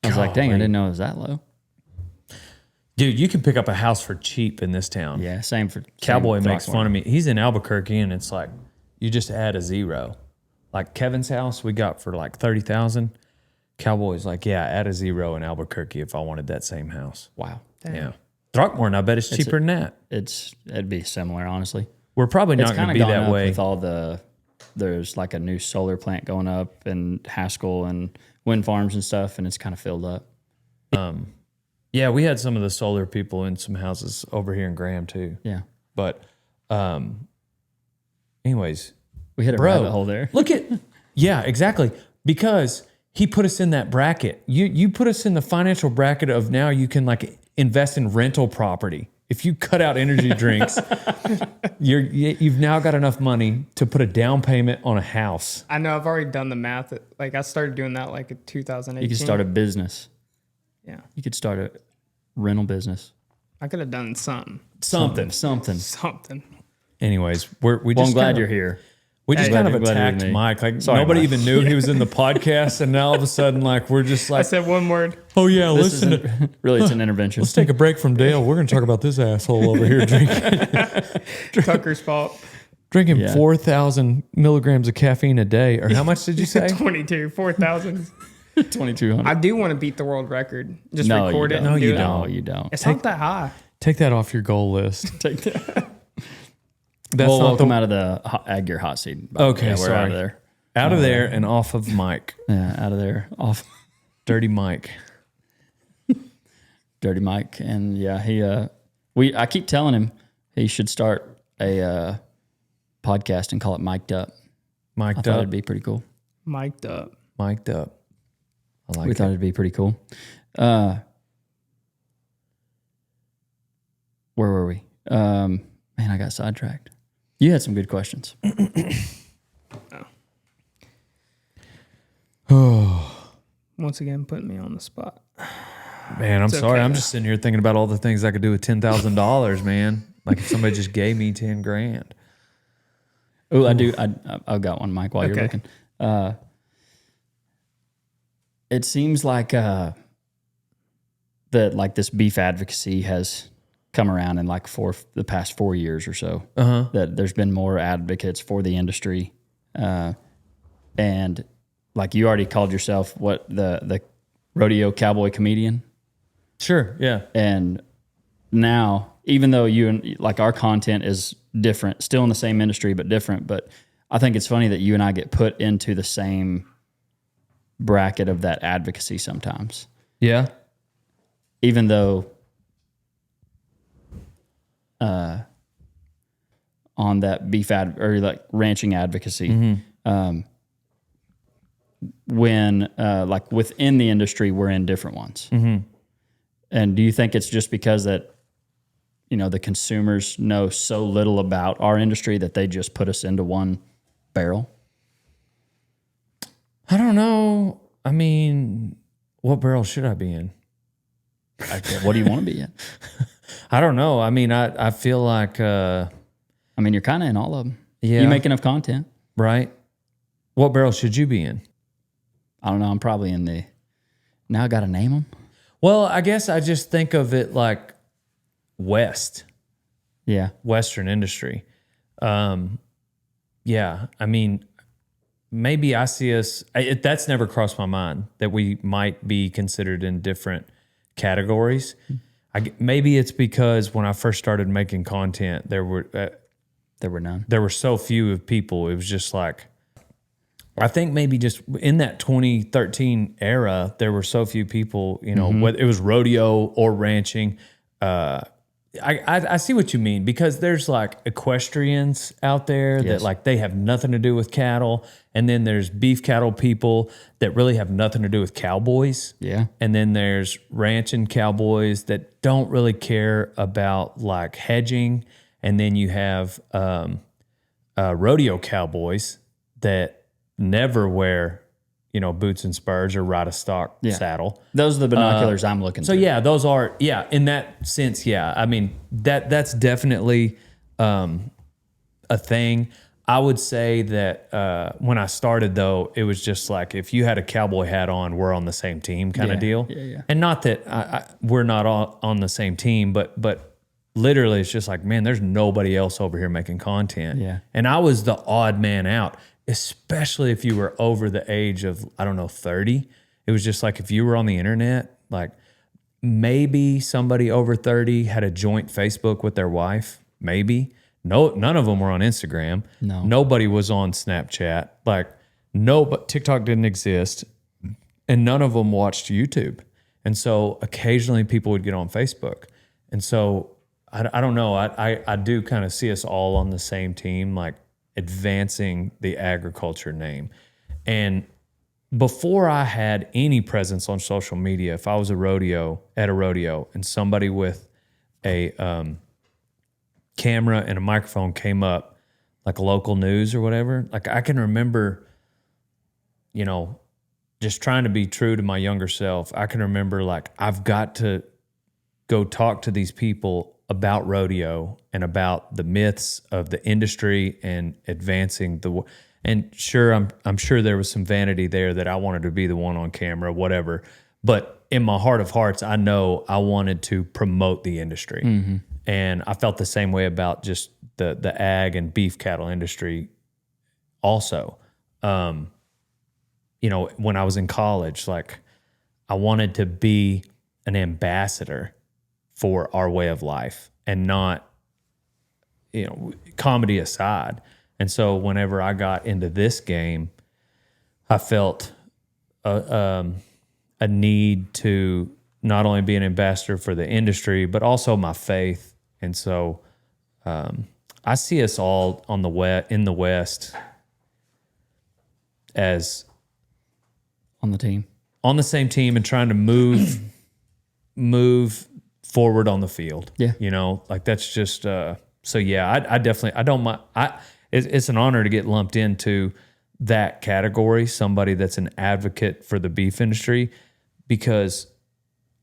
I was like, dang, I Golly. didn't know it was that low. Dude, you can pick up a house for cheap in this town. Yeah, same for Cowboy same makes fun of me. He's in Albuquerque, and it's like you just add a zero. Like Kevin's house, we got for like 30,000. Cowboy's like, yeah, add a zero in Albuquerque if I wanted that same house. Wow. Dang. Yeah, Throckmorton, I bet it's cheaper than that. It'd be similar, honestly. We're probably It's not going kind to of be gone that up way. with all there's like a new solar plant going up in Haskell and wind farms and stuff, and it's kind of filled up. Yeah, we had some of the solar people in some houses over here in Graham too. Yeah. But, anyways, We hit a bro, rabbit hole there. look at, yeah, exactly. Because he put us in that bracket. You put us in the financial bracket of now you can like invest in rental property. If you cut out energy drinks, you've now got enough money to put a down payment on a house. I know I've already done the math. Like I started doing that like in 2018. You could start a business. Yeah. You could start a rental business. I could have done something. Something. Something. Anyways, we Well, just I'm glad kinda, you're here. we just Hey. kind of Glad you're attacked with me. Mike. Like Sorry, nobody Mike. even knew he was in the podcast, and now all of a sudden, like we're just I like, said one word. oh yeah, This listen. isn't really it's an intervention. Let's take a break from Dale. We're going to talk about this asshole over here Tucker's fault. drinking Yeah. 4,000 milligrams of caffeine a day. Or how much did you say? 22, 4,000. 2200. I do want to beat the world record. Just No, record you it. don't. And No, do you it. don't. No, you don't. It's not that high. Take that off your goal list. Take that. That's Well, not welcome the, out of the Ag Gear hot seat. by the way. Okay, Yeah, we're sorry. out of there. out of there and off of Mike. Yeah, out of there. Off Dirty Mike. Dirty Mike. And yeah, I keep telling him he should start a podcast and call it Mic'd Up. I Mic'd thought up. it'd be pretty cool. Mic'd up. Mic'd up. I like We it. thought it'd be pretty cool. Where were we? Man, I got sidetracked. You had some good questions. Once again, putting me on the spot. Man, I'm It's sorry. okay. I'm just sitting here thinking about all the things I could do with $10,000, man. Like if somebody just gave me 10 grand. Oh, I do. I've got one, Mike, while you're Okay. looking. It seems like that like this beef advocacy has come around in like the past 4 years or so. That there's been more advocates for the industry, and like you already called yourself what the rodeo cowboy comedian, Sure. Yeah. and now even though you and like our content is different, still in the same industry but different, but I think it's funny that you and I get put into the same bracket of that advocacy sometimes, Yeah. even though on that beef or like ranching advocacy, when like within the industry, we're in different ones. And do you think it's just because that, you know, the consumers know so little about our industry that they just put us into one barrel? I don't know. I mean, what barrel should I be in? What do you want to be in? I don't know. I mean, I feel like, I mean, you're kind of in all of them. Yeah. You make enough content. right? What barrel should you be in? I don't know. I'm probably in the. Now I got to name them. Well, I guess I just think of it like Western industry. Yeah, I mean, maybe I see us. That's never crossed my mind that we might be considered in different categories. Maybe it's because when I first started making content, there were none. There were so few of people. It was just like, I think maybe just in that 2013 era, there were so few people. You know, whether it was rodeo or ranching. I see what you mean, because there's like equestrians out there that like they have nothing to do with cattle. And then there's beef cattle people that really have nothing to do with cowboys. Yeah. And then there's ranching cowboys that don't really care about like hedging. And then you have rodeo cowboys that never wear, you know, boots and spurs or ride a stock saddle. Those are the binoculars I'm looking So to. yeah, those are, in that sense, yeah. I mean, that's definitely a thing. I would say that when I started, though, it was just like, if you had a cowboy hat on, we're on the same team kind of deal. Yeah. And not that we're not all on the same team, but literally it's just like, man, there's nobody else over here making content. Yeah. And I was the odd man out, especially if you were over the age of, I don't know, 30. It was just like, if you were on the internet, like maybe somebody over 30 had a joint Facebook with their wife, maybe. No, none of them were on Instagram. No. Nobody was on Snapchat. Like, but TikTok didn't exist, and none of them watched YouTube. And so occasionally people would get on Facebook. And so I don't know. I do kind of see us all on the same team, like advancing the agriculture name. And before I had any presence on social media, if I was at a rodeo and somebody with a camera and a microphone came up, like local news or whatever, like I can remember, you know, just trying to be true to my younger self. I can remember like, I've got to go talk to these people about rodeo and about the myths of the industry and advancing and sure, I'm sure there was some vanity there that I wanted to be the one on camera, whatever. But in my heart of hearts, I know I wanted to promote the industry. Mm-hmm. And I felt the same way about just the ag and beef cattle industry also. You know, when I was in college, like I wanted to be an ambassador for our way of life and not, you know, comedy aside. And so whenever I got into this game, I felt a need to not only be an ambassador for the industry, but also my faith. And so I see us all in the West as on the same team and trying to move forward on the field. Yeah. You know, like that's just, so yeah, I definitely, I don't mind. It's an honor to get lumped into that category, somebody that's an advocate for the beef industry, because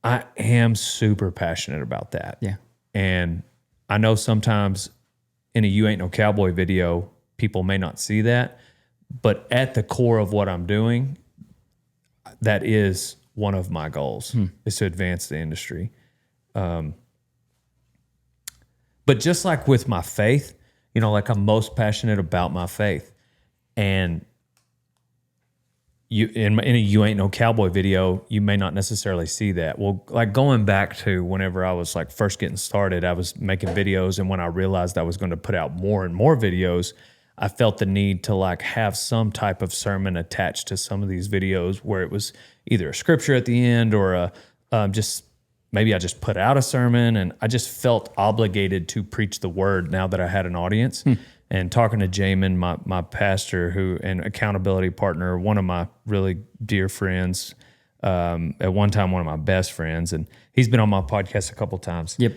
I am super passionate about that. Yeah. And I know sometimes in a You Ain't No Cowboy video, people may not see that, but at the core of what I'm doing, that is one of my goals, is to advance the industry. But just like with my faith, you know, like I'm most passionate about my faith. And in a You Ain't No Cowboy video, you may not necessarily see that. Well, like going back to whenever I was like first getting started, I was making videos. And when I realized I was going to put out more and more videos, I felt the need to like have some type of sermon attached to some of these videos where it was either a scripture at the end or maybe I just put out a sermon, and I just felt obligated to preach the word now that I had an audience. And talking to Jamin, my pastor and accountability partner, one of my really dear friends, at one time one of my best friends, and he's been on my podcast a couple times. Yep.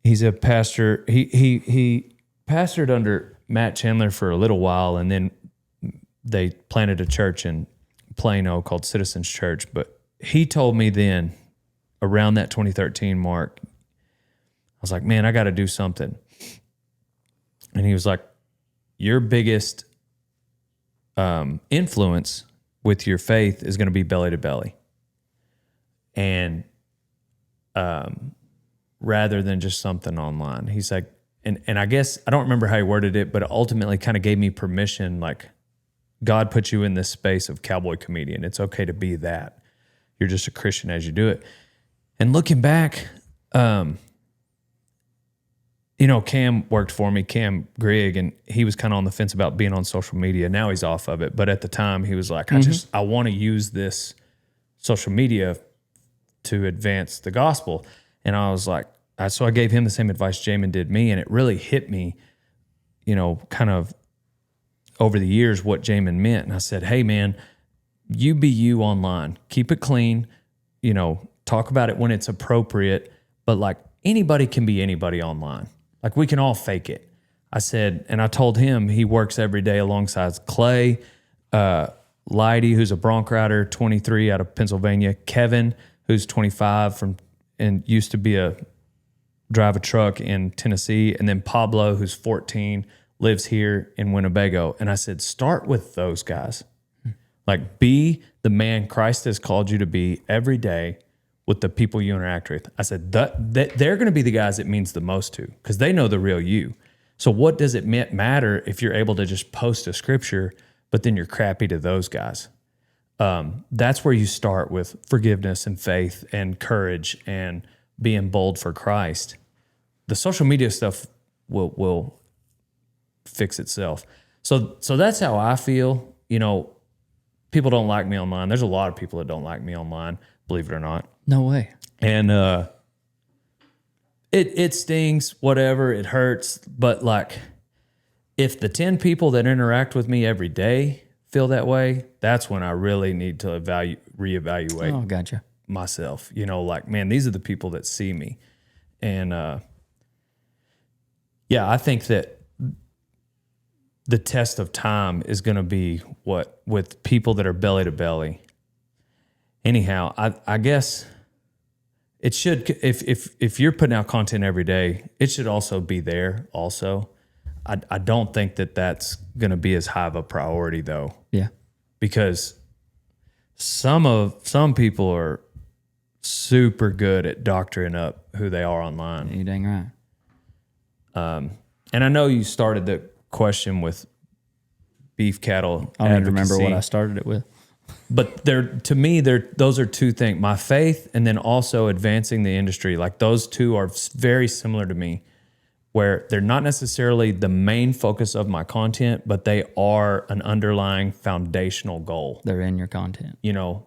He's a pastor. He pastored under Matt Chandler for a little while, and then they planted a church in Plano called Citizens Church. But he told me then, around that 2013 mark, I was like, man, I got to do something. And he was like, your biggest influence with your faith is going to be belly to belly. And rather than just something online. He's like, and I guess, I don't remember how he worded it, but ultimately kind of gave me permission, like, God put you in this space of cowboy comedian. It's okay to be that. You're just a Christian as you do it. And looking back, Cam worked for me, Cam Grigg, and he was kind of on the fence about being on social media. Now he's off of it. But at the time, he was like, I want to use this social media to advance the gospel. And I was like, so I gave him the same advice Jamin did me, and it really hit me, kind of over the years what Jamin meant. And I said, hey, man, you be you online. Keep it clean, talk about it when it's appropriate, but like anybody can be anybody online. Like we can all fake it. I said, and I told him he works every day alongside Clay, Leidy, who's a bronc rider, 23 out of Pennsylvania, Kevin, who's 25 and used to drive a truck in Tennessee, and then Pablo, who's 14, lives here in Winnebago. And I said, start with those guys. Like, be the man Christ has called you to be every day with the people you interact with. I said, they're going to be the guys it means the most to, because they know the real you. So what does it matter if you're able to just post a scripture, but then you're crappy to those guys? That's where you start with forgiveness and faith and courage and being bold for Christ. The social media stuff will fix itself. So that's how I feel. People don't like me online. There's a lot of people that don't like me online, believe it or not. No way. And it stings, whatever, it hurts. But like, if the 10 people that interact with me every day feel that way, that's when I really need to reevaluate gotcha. myself. Like, man, these are the people that see me. And I think that the test of time is going to be what with people that are belly to belly. Anyhow, I guess it should, if you're putting out content every day, it should also be there also. I don't think that that's going to be as high of a priority though. Yeah. Because some people are super good at doctoring up who they are online. You dang right. And I know you started the question with beef cattle. I don't even remember what I started it with. But to me, those are two things: my faith, and then also advancing the industry. Like, those two are very similar to me, where they're not necessarily the main focus of my content, but they are an underlying foundational goal. They're in your content.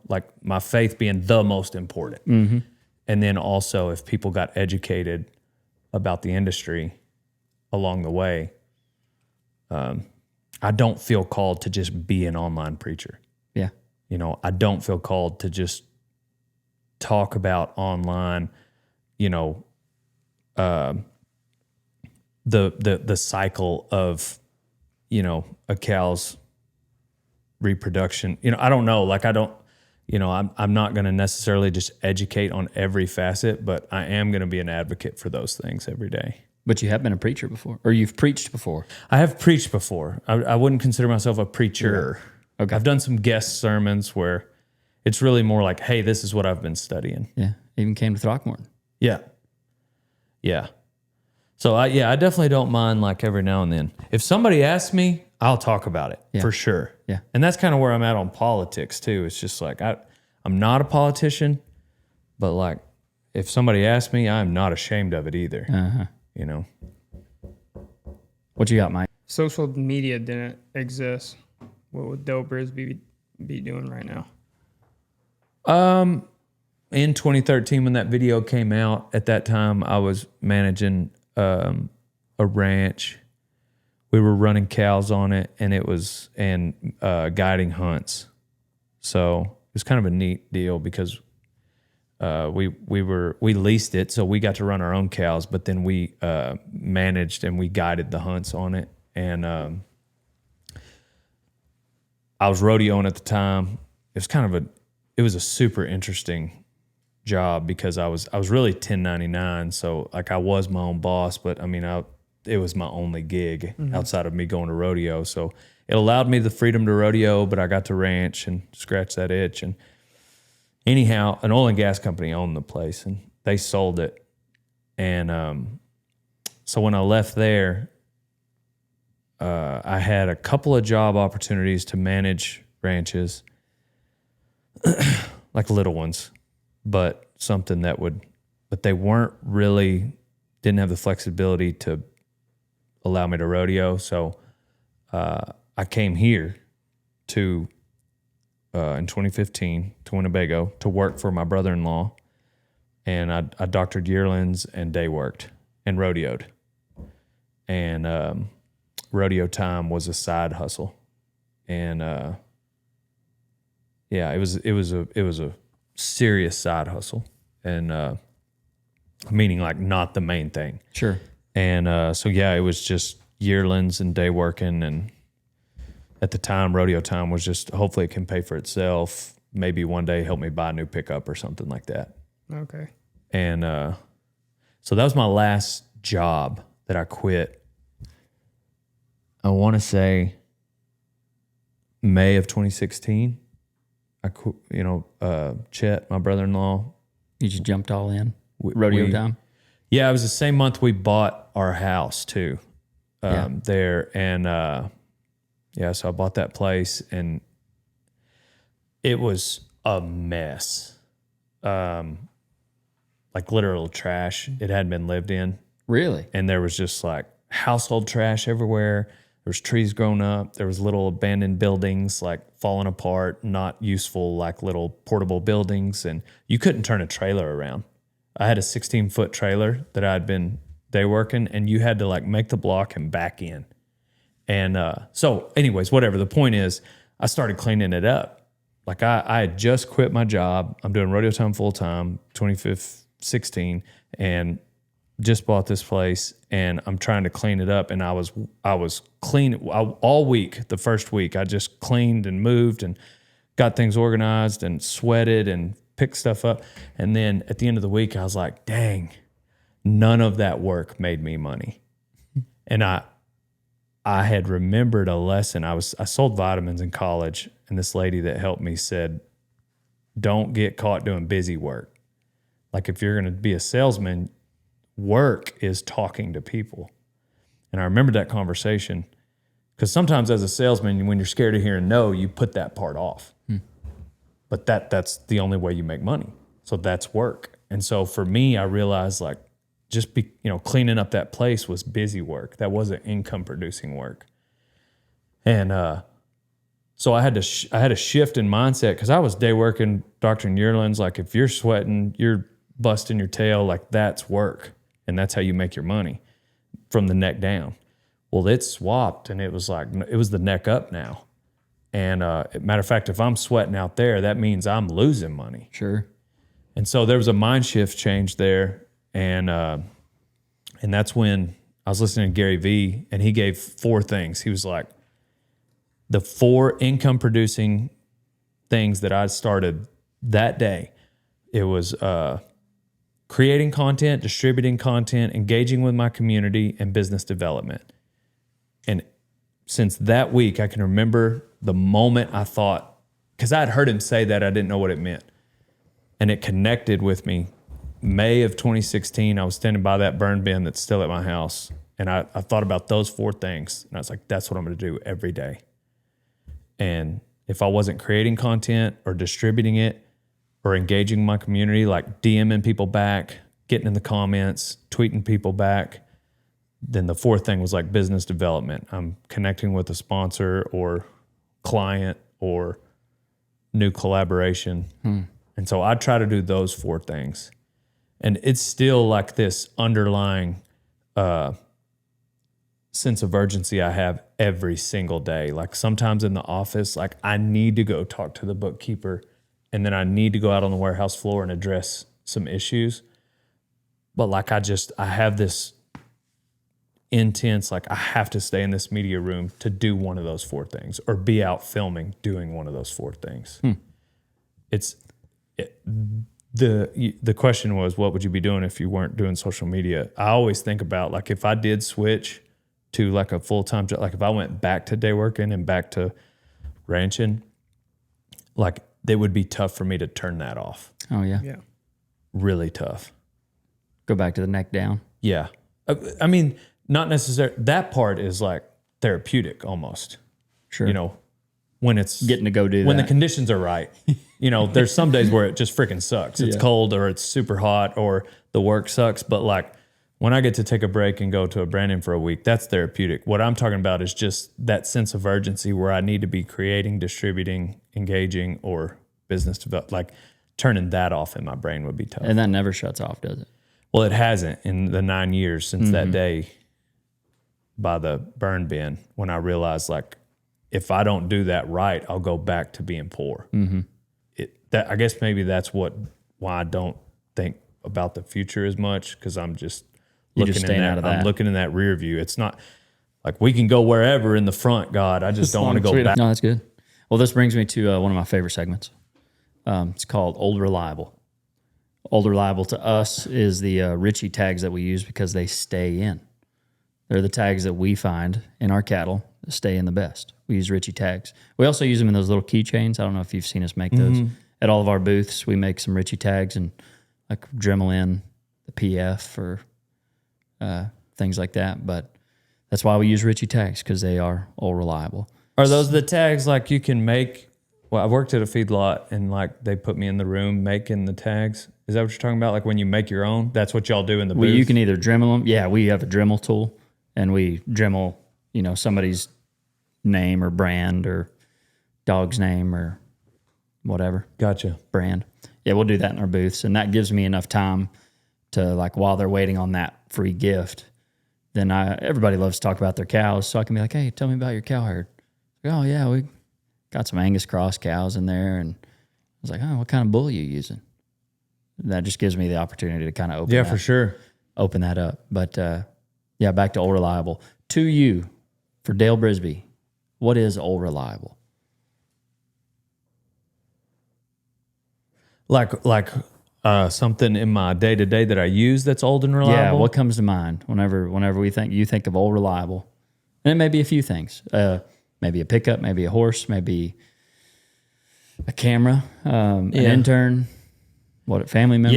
Like my faith being the most important. Mm-hmm. And then also, if people got educated about the industry along the way, I don't feel called to just be an online preacher. Yeah. I don't feel called to just talk about online, the cycle of, a cow's reproduction. I don't know. Like, I don't, I'm not going to necessarily just educate on every facet, but I am going to be an advocate for those things every day. But you have been a preacher before, or you've preached before. I have preached before. I wouldn't consider myself a preacher. Yeah. Okay. I've done some guest sermons where it's really more like, hey, this is what I've been studying. Yeah. Even came to Throckmorton. Yeah. Yeah. So I definitely don't mind, like, every now and then. If somebody asks me, I'll talk about it for sure. Yeah. And that's kind of where I'm at on politics too. It's just like, I'm not a politician, but like, if somebody asks me, I'm not ashamed of it either. Uh-huh. What you got, Mike? Social media didn't exist. What would Dale Brisby be doing right now? In 2013, when that video came out, at that time I was managing a ranch. We were running cows on it, and guiding hunts. So it was kind of a neat deal because we leased it, so we got to run our own cows, but then we managed and we guided the hunts on it. And I was rodeoing at the time. It was a super interesting job because I was really 1099, so like I was my own boss, but I mean, was my only gig outside of me going to rodeo. So it allowed me the freedom to rodeo, but I got to ranch and scratch that itch. And anyhow, an oil and gas company owned the place, and they sold it. And so when I left there, I had a couple of job opportunities to manage ranches, like little ones, but something that but they weren't really, didn't have the flexibility to allow me to rodeo. So I came here in 2015 to Winnebago to work for my brother-in-law, and I doctored yearlings and day worked and rodeoed. And rodeo time was a side hustle, and it was a serious side hustle, and meaning like not the main thing. Sure. And so it was just yearlings and day working, and at the time, rodeo time was just hopefully it can pay for itself. Maybe one day help me buy a new pickup or something like that. Okay. And so that was my last job that I quit. I want to say May of 2016. I quit, Chet, my brother-in-law. You just jumped all in? Rodeo time? Yeah, it was the same month we bought our house too, there. And so I bought that place, and it was a mess. Like literal trash. It hadn't been lived in. Really? And there was just like household trash everywhere. There was trees growing up. There was little abandoned buildings like falling apart, not useful, like little portable buildings. And you couldn't turn a trailer around. I had a 16-foot trailer that I'd been day working, and you had to like make the block and back in. And so anyways, whatever. The point is, I started cleaning it up. Like I had just quit my job. I'm doing rodeo time full time, 2016, and just bought this place, and I'm trying to clean it up. And I was clean all week. The first week, I just cleaned and moved and got things organized and sweated and picked stuff up. And then at the end of the week, I was like, dang, none of that work made me money. And I had remembered a lesson. I sold vitamins in college, and this lady that helped me said, don't get caught doing busy work. Like if you're going to be a salesman, work is talking to people. And I remember that conversation because sometimes as a salesman, when you're scared of hearing no, you put that part off. But that's the only way you make money. So that's work. And so for me, I realized like just cleaning up that place was busy work. That wasn't income producing work. And so I had to shift in mindset because I was day working, doctoring yearlings. Like if you're sweating, you're busting your tail, like that's work. And that's how you make your money from the neck down. Well, it swapped, and it was the neck up now. And matter of fact, if I'm sweating out there, that means I'm losing money. Sure. And so there was a mind shift change there. And that's when I was listening to Gary Vee, and he gave 4 things. He was like, the 4 income producing things that I started that day, it was creating content, distributing content, engaging with my community, and business development. And since that week, I can remember the moment I thought, because I had heard him say that, I didn't know what it meant. And it connected with me. May of 2016, I was standing by that burn bin that's still at my house. And I thought about those 4 things. And I was like, that's what I'm going to do every day. And if I wasn't creating content or distributing it or engaging my community, like DMing people back, getting in the comments, tweeting people back, then the 4th thing was like business development. I'm connecting with a sponsor or client or new collaboration. And so I try to do those 4 things. And it's still like this underlying sense of urgency I have every single day. Like sometimes in the office, like I need to go talk to the bookkeeper, and then I need to go out on the warehouse floor and address some issues. But like I have this intense, like I have to stay in this media room to do one of those 4 things or be out filming doing one of those 4 things. the question was, what would you be doing if you weren't doing social media? I always think about, like, if I did switch to like a full-time job, like if I went back to day working and back to ranching, like it would be tough for me to turn that off. Oh yeah. Yeah. Really tough. Go back to the neck down. Yeah. I mean, not necessarily. That part is like therapeutic almost. Sure. You know, when it's Getting to go do when that. the conditions are right. You know, there's some days where it just freaking sucks. It's cold or it's super hot or the work sucks. But like when I get to take a break and go to a branding for a week, that's therapeutic. What I'm talking about is just that sense of urgency where I need to be creating, distributing, engaging, or business development. Like turning that off in my brain would be tough. And that never shuts off, does it? Well, it hasn't in the 9 years since that day by the burn bin when I realized, like, if I don't do that right, I'll go back to being poor. I guess maybe that's why I don't think about the future as much, because I'm just looking in staying that. out of that. I'm looking in that rear view. It's not like we can go wherever in the front, God. I just don't want to go back. No, that's good. Well, this brings me to one of my favorite segments. It's called Old Reliable. Old Reliable to us is the Ritchie tags that we use because they stay in. They're the tags that we find in our cattle that stay in the best. We use Ritchie tags. We also use them in those little keychains. I don't know if you've seen us make those. At all of our booths, we make some Ritchie tags and like Dremel in the PF or things like that. But that's why we use Ritchie tags, because they are Old Reliable. Are those the tags like you can make? Well, I worked at a feedlot and like they put me in the room making the tags. Is that what you're talking about? Like when you make your own? That's what y'all do in the booth? You can either Dremel them. Yeah, we have a Dremel tool, and we Dremel, somebody's name or brand or dog's name or whatever. Gotcha. Brand. Yeah, we'll do that in our booths, and that gives me enough time to, like, while they're waiting on that free gift, then everybody loves to talk about their cows, so I can be like, hey, tell me about your cow herd. Oh, yeah, we got some Angus cross cows in there, and I was like, oh, what kind of bull are you using? And that just gives me the opportunity to kind of open that up. But, yeah, back to Old Reliable. To you, for Dale Brisby, what is Old Reliable? Like something in my day-to-day that I use that's old and reliable? Yeah, what comes to mind whenever you think of Old Reliable? And it may be a few things. Maybe a pickup, maybe a horse, maybe a camera, an intern, a family member?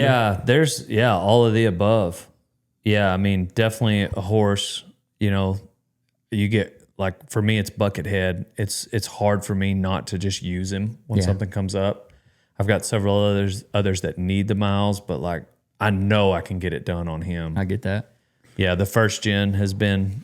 Yeah, all of the above. Yeah, I mean, definitely a horse. You get, like, for me, it's bucket head. It's hard for me not to just use him when something comes up. I've got several others that need the miles, but like I know I can get it done on him. I get that. Yeah, the first gen has been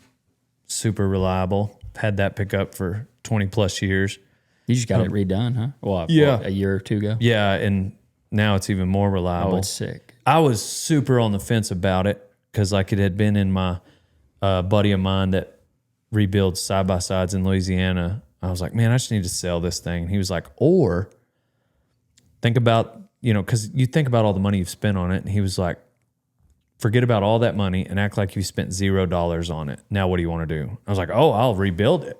super reliable. Had that pickup for 20 plus years. You just got it redone, huh? Well, a year or two ago. Yeah, and now it's even more reliable. Oh, it's sick. I was super on the fence about it because like it had been in my buddy of mine that rebuilds side-by-sides in Louisiana. I was like, man, I just need to sell this thing. And he was like, or think about, because you think about all the money you've spent on it. And he was like, forget about all that money and act like you spent $0 on it. Now, what do you want to do? I was like, oh, I'll rebuild it.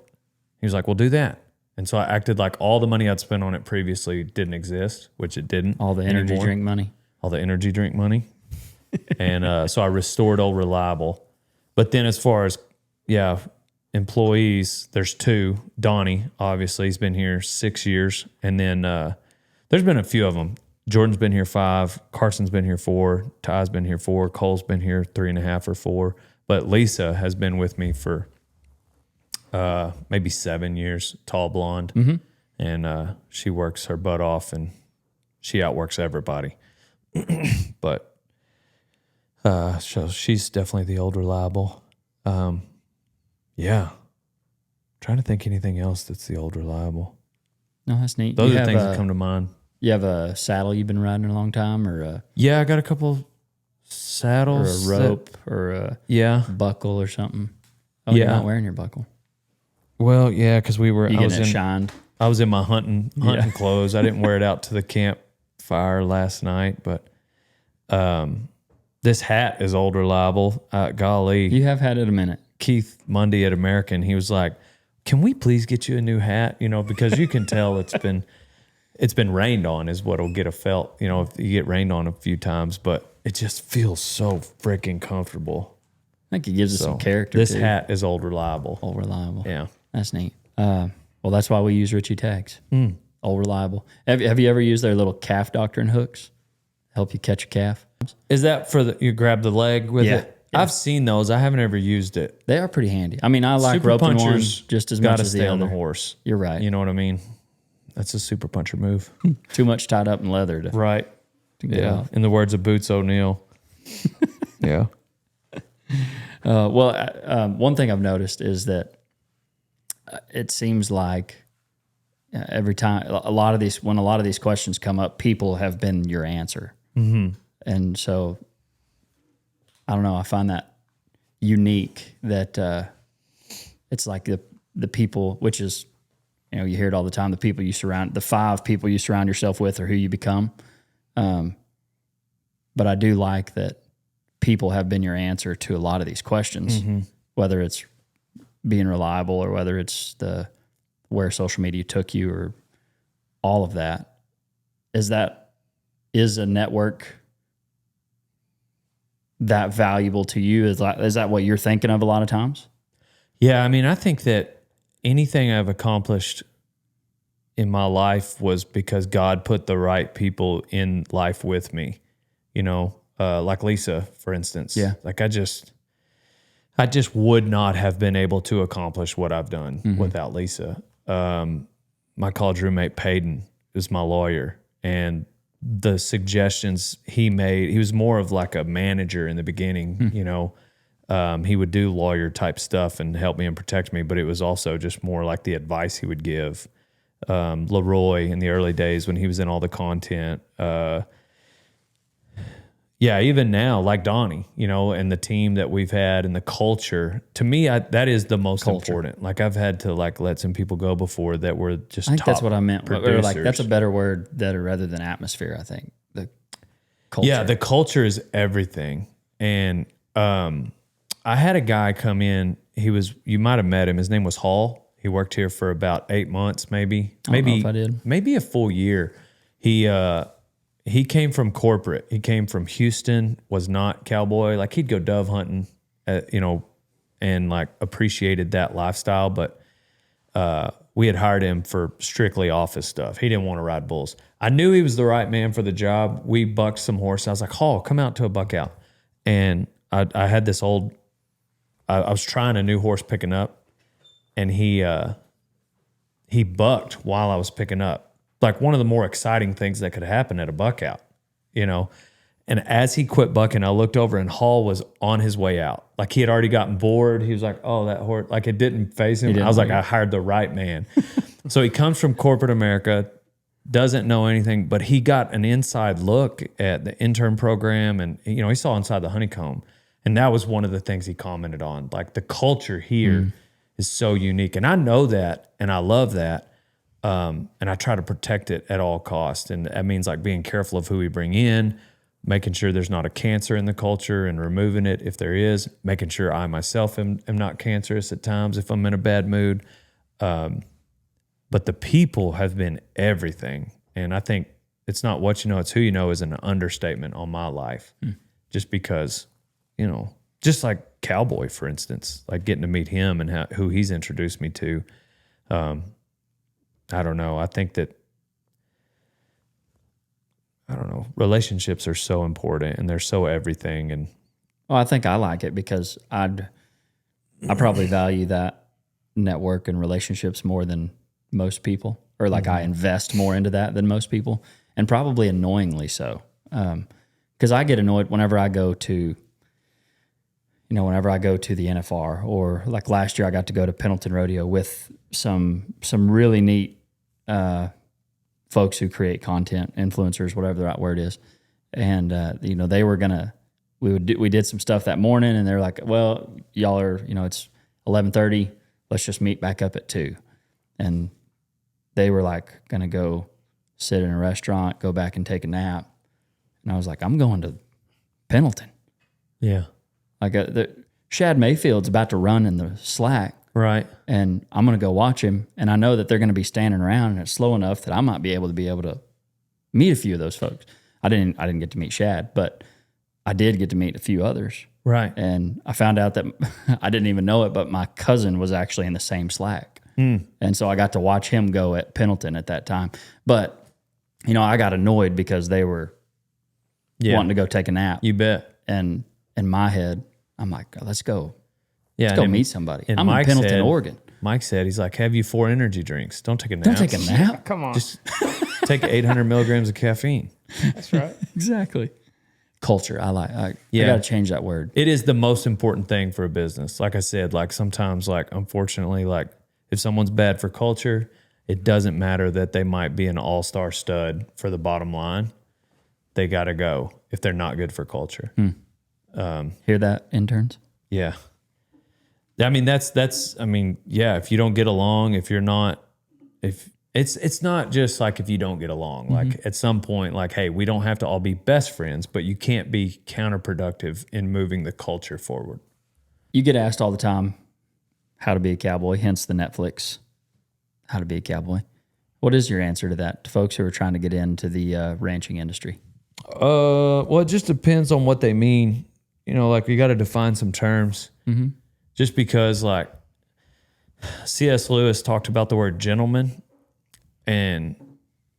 He was like, well, do that. And so I acted like all the money I'd spent on it previously didn't exist, which it didn't. All the energy drink money. All the energy drink money. And so I restored Old Reliable. But then as far as, employees, there's two. Donnie, obviously, he's been here 6 years. And then there's been a few of them. Jordan's been here 5. Carson's been here 4. Ty's been here 4. Cole's been here 3.5 or 4. But Lisa has been with me for maybe 7 years, tall blonde. Mm-hmm. And she works her butt off and she outworks everybody. But so she's definitely the Old Reliable. Yeah. Trying to think anything else that's the Old Reliable. No, that's neat. Those are things that come to mind. You have a saddle you've been riding a long time, or I got a couple saddles, or a rope, or a buckle, or something. Oh, you're not wearing your buckle. Well, yeah, because we were. Shined. I was in my hunting clothes. I didn't wear it out to the campfire last night, but this hat is Old Reliable. Golly, you have had it a minute. Keith Mundy at American, he was like, "Can we please get you a new hat?" Because you can tell it's been rained on is what'll get a felt, you know, if you get rained on a few times, but it just feels so freaking comfortable. I think it gives us some character. This hat is Old Reliable. Old Reliable. Yeah. That's neat. Well, that's why we use Richie tags. Old Reliable. Have you ever used their little calf doctrine hooks? Help you catch a calf? Is that for you grab the leg with it? Yeah. I've seen those. I haven't ever used it. They are pretty handy. I mean, I like Super roping one punchers just as much as the stay other. on the horse. You're right. You know what I mean? That's a super puncher move. Too much tied up in leather to get out. In the words of Boots O'Neill. Yeah. One thing I've noticed is that it seems like every time when a lot of these questions come up, people have been your answer. And so I don't know, I find that unique that it's like the people, which is, you know, you hear it all the time, the 5 people you surround yourself with are who you become. But I do like that people have been your answer to a lot of these questions, whether it's being reliable or whether it's where social media took you or all of that. Is a network that valuable to you? Is that what you're thinking of a lot of times? Yeah, I mean, I think that anything I've accomplished in my life was because God put the right people in life with me. You know, like Lisa, for instance. Yeah. Like I just would not have been able to accomplish what I've done without Lisa. My college roommate Peyton is my lawyer, and the suggestions he made, he was more of like a manager in the beginning, you know. He would do lawyer type stuff and help me and protect me, but it was also just more like the advice he would give. Leroy in the early days when he was in all the content. Yeah, even now, like Donnie, you know, and the team that we've had and the culture. To me, that is the most important. Like I've had to like let some people go before that were just. I think top that's what I meant. producers. Or like that's a better word rather than atmosphere. I think the culture. Yeah, the culture is everything. And I had a guy come in. You might have met him. His name was Hall. He worked here for about 8 months, maybe. I don't know if I did. Maybe a full year. He came from corporate. He came from Houston, was not cowboy. Like he'd go dove hunting, you know, and like appreciated that lifestyle. But we had hired him for strictly office stuff. He didn't want to ride bulls. I knew he was the right man for the job. We bucked some horse. I was like, Hall, come out to a buck out. And I had this I was trying a new horse picking up, and he bucked while I was picking up. Like one of the more exciting things that could happen at a buck out, you know? And as he quit bucking, I looked over and Hall was on his way out. Like he had already gotten bored. He was like, oh, that horse, like it didn't phase him. I was like, I hired the right man. So he comes from corporate America, doesn't know anything, but he got an inside look at the intern program, and, you know, he saw inside the honeycomb. And that was one of the things he commented on. Like the culture here is so unique. And I know that, and I love that. And I try to protect it at all costs. And that means like being careful of who we bring in, making sure there's not a cancer in the culture and removing it if there is, making sure I myself am not cancerous at times if I'm in a bad mood. But the people have been everything. And I think it's not what you know, it's who you know is an understatement on my life. Just because, you know, just like Cowboy, for instance, like getting to meet him and who he's introduced me to. I don't know. I think that, relationships are so important and they're so everything. And well, I think I like it because I probably value that network and relationships more than most people, or like I invest more into that than most people, and probably annoyingly so. Because I get annoyed whenever I go to, the NFR, or like last year I got to go to Pendleton Rodeo with some really neat folks who create content, influencers, whatever the right word is. And, they were we did some stuff that morning, and they're like, well, y'all are, it's 11:30. Let's just meet back up at 2. And they were like going to go sit in a restaurant, go back and take a nap. And I was like, I'm going to Pendleton. yeah, Like Shad Mayfield's about to run in the slack. Right. and I'm going to go watch him. And I know that they're going to be standing around and it's slow enough that I might be able to meet a few of those folks. I didn't get to meet Shad, but I did get to meet a few others. Right. And I found out that I didn't even know it, but my cousin was actually in the same slack. And so I got to watch him go at Pendleton at that time. But, you know, I got annoyed because they were wanting to go take a nap. You bet. And in my head, I'm like, let's go. Yeah. Let's go meet somebody. And I'm Mike in Pendleton, said, Oregon. Mike said, he's like, have you 4 energy drinks. Don't take a nap. Don't take a nap. Come on. Just take 800 milligrams of caffeine. That's right. Exactly. Culture. I Yeah. got to change that word. It is the most important thing for a business. Like I said, like sometimes, like unfortunately, like if someone's bad for culture, it doesn't matter that they might be an all-star stud for the bottom line. They got to go if they're not good for culture. Hear that, interns? Yeah. I mean, I mean, yeah, if you don't get along, if you're not, if it's not just like if you don't get along, like at some point, like, hey, we don't have to all be best friends, but you can't be counterproductive in moving the culture forward. You get asked all the time how to be a cowboy, hence the Netflix How to Be a Cowboy. What is your answer to that to folks who are trying to get into the ranching industry? Well, it just depends on what they mean. You know, like you got to define some terms. Just because, like, C.S. Lewis talked about the word gentleman, and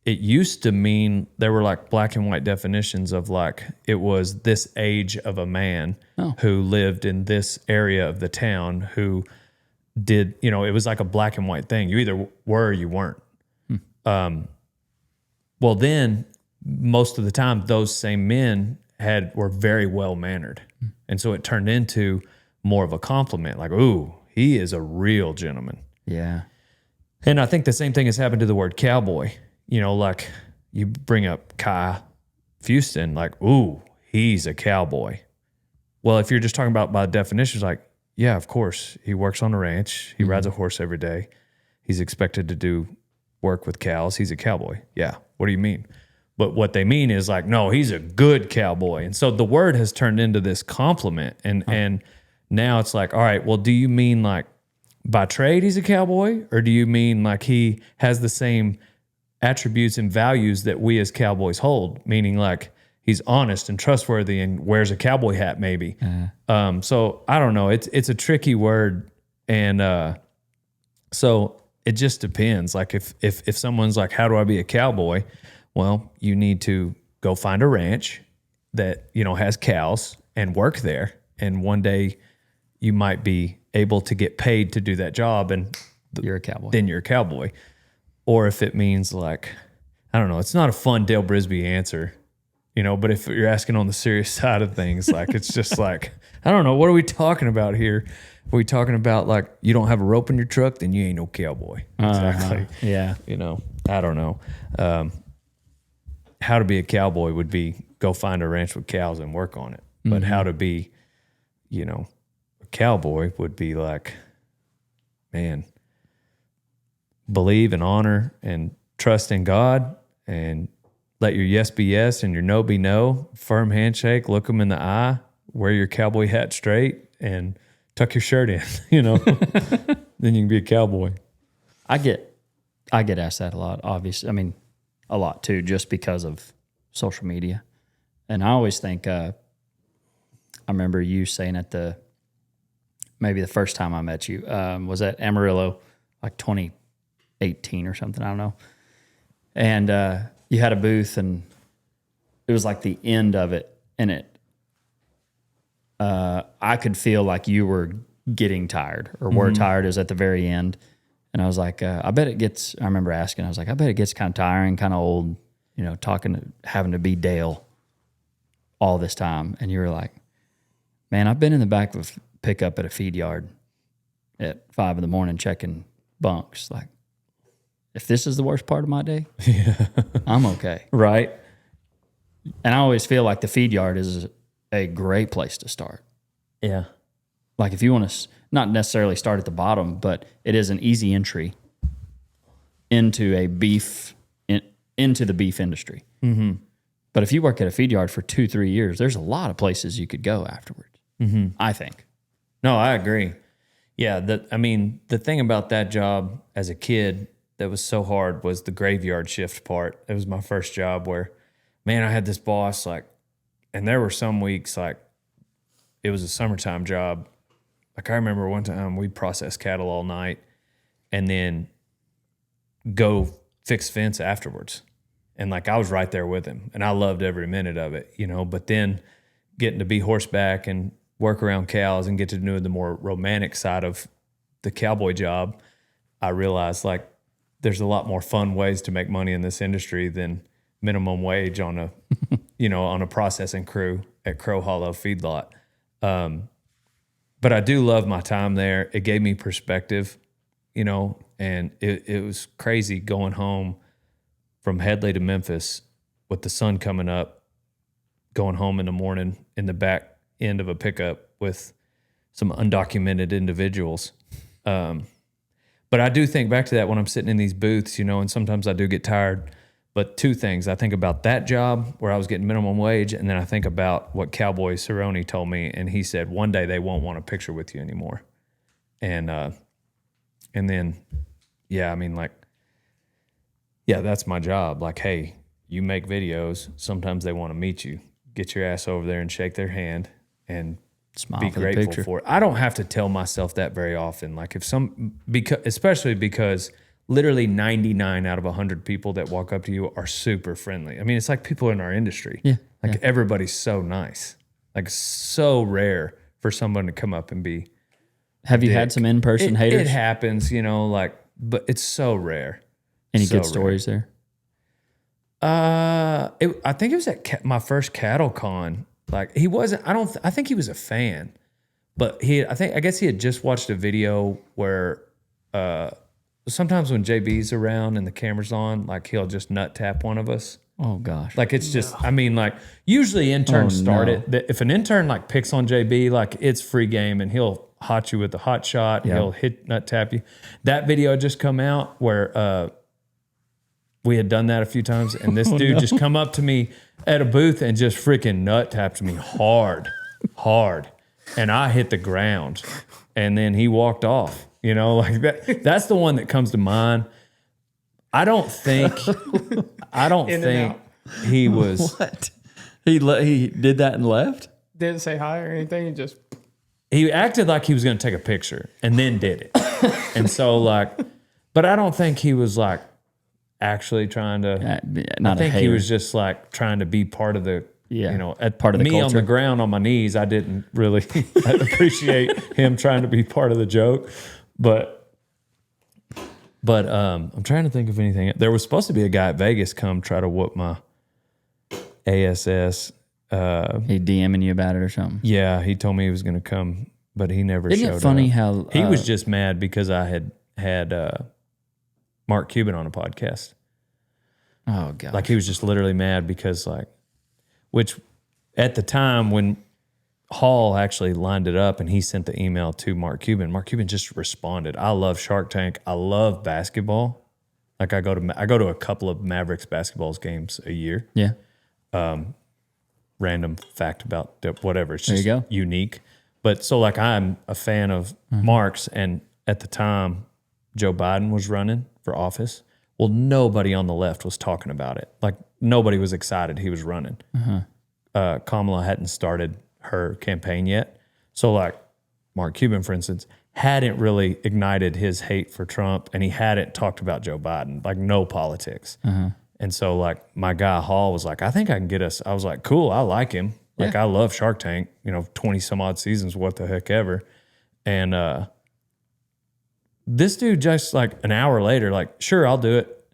it used to mean there were like black and white definitions of like it was this age of a man who lived in this area of the town who did, you know, it was like a black and white thing. You either were or you weren't. Well, then most of the time those same men were very well mannered, and so it turned into more of a compliment, like, ooh, he is a real gentleman. Yeah. And I think the same thing has happened to the word cowboy. You know, like you bring up Kai Fuston, like, ooh, he's a cowboy. Well, if you're just talking about by definition, it's like, yeah, of course. He works on a ranch. He rides a horse every day. He's expected to do work with cows. He's a cowboy. Yeah. What do you mean? But what they mean is like, no, he's a good cowboy. And so the word has turned into this compliment. And now it's like, all right, well, do you mean like by trade he's a cowboy? Or do you mean like he has the same attributes and values that we as cowboys hold? Meaning like he's honest and trustworthy and wears a cowboy hat maybe. So I don't know. It's a tricky word. And so it just depends. Like if someone's like, how do I be a cowboy? Well, you need to go find a ranch that, you know, has cows and work there. And one day you might be able to get paid to do that job, and You're a cowboy. then you're a cowboy. Or if it means like, I don't know, it's not a fun Dale Brisby answer, you know, but if you're asking on the serious side of things, like it's just like, I don't know, what are we talking about here? Are we talking about like you don't have a rope in your truck, then you ain't no cowboy. Exactly. Yeah. You know, I don't know. How to be a cowboy would be go find a ranch with cows and work on it. But how to be, you know, a cowboy would be like, man, believe and honor and trust in God and let your yes be yes and your no be no. Firm handshake, look them in the eye, wear your cowboy hat straight and tuck your shirt in, you know, then you can be a cowboy. I get asked that a lot, obviously. I mean, a lot too, just because of social media. And I always think, I remember you saying maybe the first time I met you, was at Amarillo, like 2018 or something, I don't know. And you had a booth and it was like the end of it. And I could feel like you were getting tired or were tired. It was at the very end. And I was like, I remember asking, I was like, I bet it gets kind of tiring, kind of old, you know, having to be Dale all this time. And you were like, man, I've been in the back of a pickup at a feed yard at 5 a.m. checking bunks. Like, if this is the worst part of my day, I'm okay. Right. And I always feel like the feed yard is a great place to start. Yeah. Like if you want to not necessarily start at the bottom, but it is an easy entry into into the beef industry. Mm-hmm. But if you work at a feed yard for 2-3 years, there's a lot of places you could go afterwards. Mm-hmm. I think. No, I agree. Yeah, the thing about that job as a kid that was so hard was the graveyard shift part. It was my first job where, man, I had this boss like, and there were some weeks like it was a summertime job. Like I remember one time we processed cattle all night and then go fix fence afterwards. And like I was right there with him and I loved every minute of it, you know, but then getting to be horseback and work around cows and get to know the more romantic side of the cowboy job, I realized like there's a lot more fun ways to make money in this industry than minimum wage on a, you know, on a processing crew at Crow Hollow feedlot. But I do love my time there. It gave me perspective, you know, and it was crazy going home from Headley to Memphis with the sun coming up, going home in the morning in the back end of a pickup with some undocumented individuals. But I do think back to that when I'm sitting in these booths, you know, and sometimes I do get tired. But two things, I think about that job where I was getting minimum wage, and then I think about what Cowboy Cerrone told me, and he said one day they won't want a picture with you anymore. And then, yeah, I mean, like, yeah, that's my job. Like, hey, you make videos. Sometimes they want to meet you. Get your ass over there and shake their hand and Smile be for the grateful picture. for it. I don't have to tell myself that very often. Like if especially because literally 99 out of 100 people that walk up to you are super friendly. I mean, it's like people in our industry. Yeah. Like everybody's so nice. Like so rare for someone to come up and be. Have you had some in-person haters? It happens, you know, like, but it's so rare. Any So good stories there? I think it was at my first cattle con. Like he wasn't. I think he was a fan, but I guess he had just watched a video where sometimes when JB's around and the camera's on, like he'll just nut tap one of us. Oh gosh. Like it's just. I mean, like usually interns start it. If an intern like picks on JB, like it's free game, and he'll hot you with a hot shot. Yeah. He'll hit nut tap you. That video had just come out where we had done that a few times, and this dude just come up to me at a booth and just freaking nut tapped me hard, and I hit the ground, and then he walked off. You know, like that. That's the one that comes to mind. I don't think he was. What? He did that and left? Didn't say hi or anything. He just. He acted like he was going to take a picture and then did it, and so like, but I don't think he was like actually trying to. Not I think a he hater. was just like trying to be part of the. Yeah, you know, part of the me culture. on the ground on my knees. I didn't really appreciate him trying to be part of the joke, but I'm trying to think of anything. There was supposed to be a guy at Vegas come try to whoop my ASS. He DMing you about it or something? Yeah, he told me he was going to come, but he never Isn't showed up. it funny how He was just mad because I had Mark Cuban on a podcast. Oh god. Like he was just literally mad because like, which at the time when Hall actually lined it up and he sent the email to Mark Cuban just responded. I love Shark Tank. I love basketball. Like I go to a couple of Mavericks basketball games a year. Yeah. Random fact about whatever. It's There just you go. unique. But so like I'm a fan of Mark's, and at the time Joe Biden was running for office. Well, nobody on the left was talking about it. Like nobody was excited he was running. Kamala hadn't started her campaign yet. So like Mark Cuban, for instance, hadn't really ignited his hate for Trump, and he hadn't talked about Joe Biden, like no politics. And so like my guy Hall was like, I think I can get us. I was like, cool, I like him. Like I love Shark Tank, 20 some odd seasons, what the heck ever. And this dude just like an hour later, like, sure, I'll do it.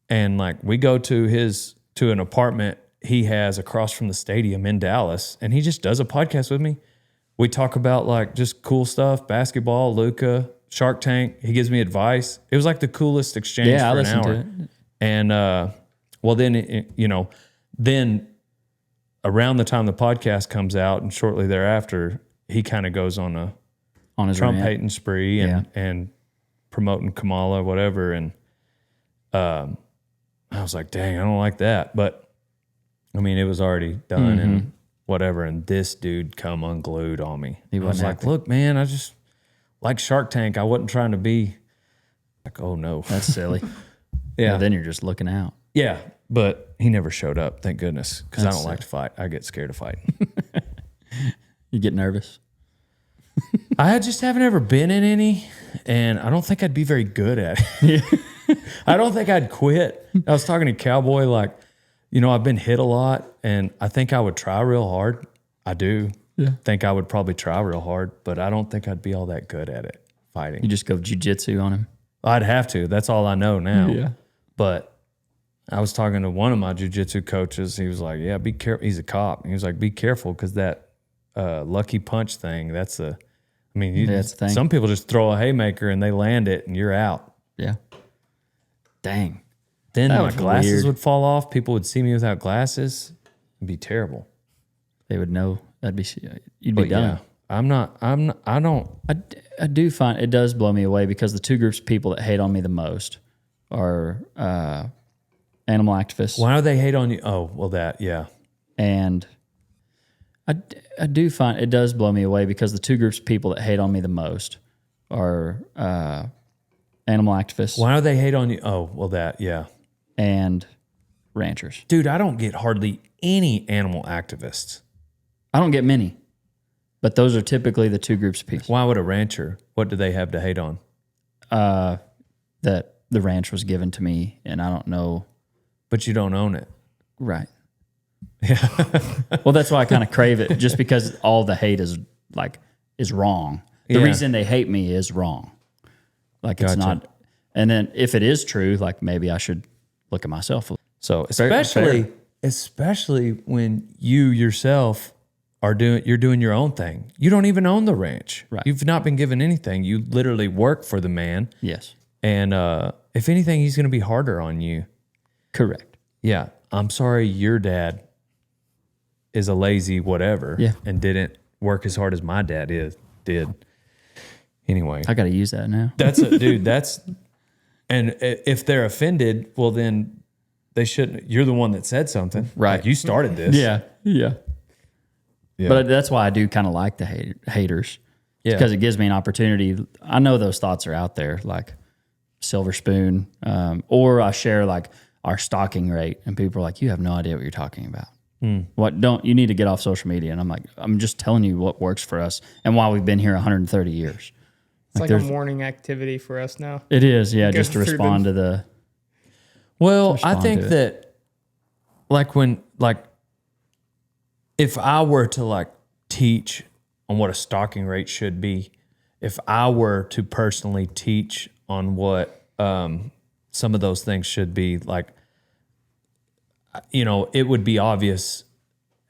And like we go to an apartment he has across from the stadium in Dallas, and he just does a podcast with me. We talk about like just cool stuff, basketball, Luka, Shark Tank. He gives me advice. It was like the coolest exchange Yeah, I for an listened hour. to it. And well, then then around the time the podcast comes out, and shortly thereafter, he kind of goes on his Trump rant. hating spree and promoting Kamala, whatever. And I was like, dang, I don't like that. But I mean, it was already done and whatever. And this dude come unglued on me. He I was wasn't like, happy. look, man, like Shark Tank, I wasn't trying to be like, oh no. That's silly. Yeah. Then you're just looking out. Yeah. But he never showed up, thank goodness, because I That's don't like to fight. I get scared of fighting. You get nervous? I just haven't ever been in any, and I don't think I'd be very good at it. I don't think I'd quit. I was talking to Cowboy, like, I've been hit a lot, and I think I would try real hard. I do. Yeah. Think I would probably try real hard, but I don't think I'd be all that good at it, fighting. You just go jujitsu on him? I'd have to. That's all I know now. Yeah. But I was talking to one of my jujitsu coaches. He was like, yeah, be careful. He's a cop. He was like, be careful, because that lucky punch thing, that's a... I mean, that's the thing. Some people just throw a haymaker and they land it and you're out. Yeah. Dang. Then That my was glasses weird. would fall off. People would see me without glasses. It'd be terrible. They would know. You'd be But done. yeah, I don't. I do find it does blow me away, because the two groups of people that hate on me the most are animal activists. Why do they hate on you? Oh, well, yeah. And I do find it does blow me away, because the two groups of people that hate on me the most are animal activists Why do they hate on you? Oh, well, yeah. and ranchers. Dude, I don't get hardly any animal activists. I don't get many, but those are typically the two groups of people. Why would a rancher? What do they have to hate on? That the ranch was given to me, and I don't know. But you don't own it. Right. Yeah. Well, that's why I kind of crave it, just because all the hate is wrong. The Yeah. reason they hate me is wrong. Like, it's Gotcha. not. And then if it is true, like, maybe I should look at myself. So Fair. especially when you yourself you're doing your own thing. You don't even own the ranch. Right. You've not been given anything. You literally work for the man. Yes. And if anything, he's going to be harder on you. Correct. Yeah. I'm sorry your dad is a lazy whatever Yeah. and didn't work as hard as my dad did. Anyway, I got to use that now. and if they're offended, well, then they shouldn't. You're the one that said something. Right. Like, you started this. Yeah. Yeah. But that's why I do kind of like the haters. Yeah. Because it gives me an opportunity. I know those thoughts are out there, like silver spoon, or I share like our stocking rate, and people are like, "You have no idea what you're talking about. You need to get off social media." And I'm like, I'm just telling you what works for us and why we've been here 130 years. It's like a morning activity for us now. It is, yeah, just to through respond to the. Well, I respond think to it. that if I were to teach on what a stocking rate should be, if I were to personally teach on what some of those things should be, it would be obvious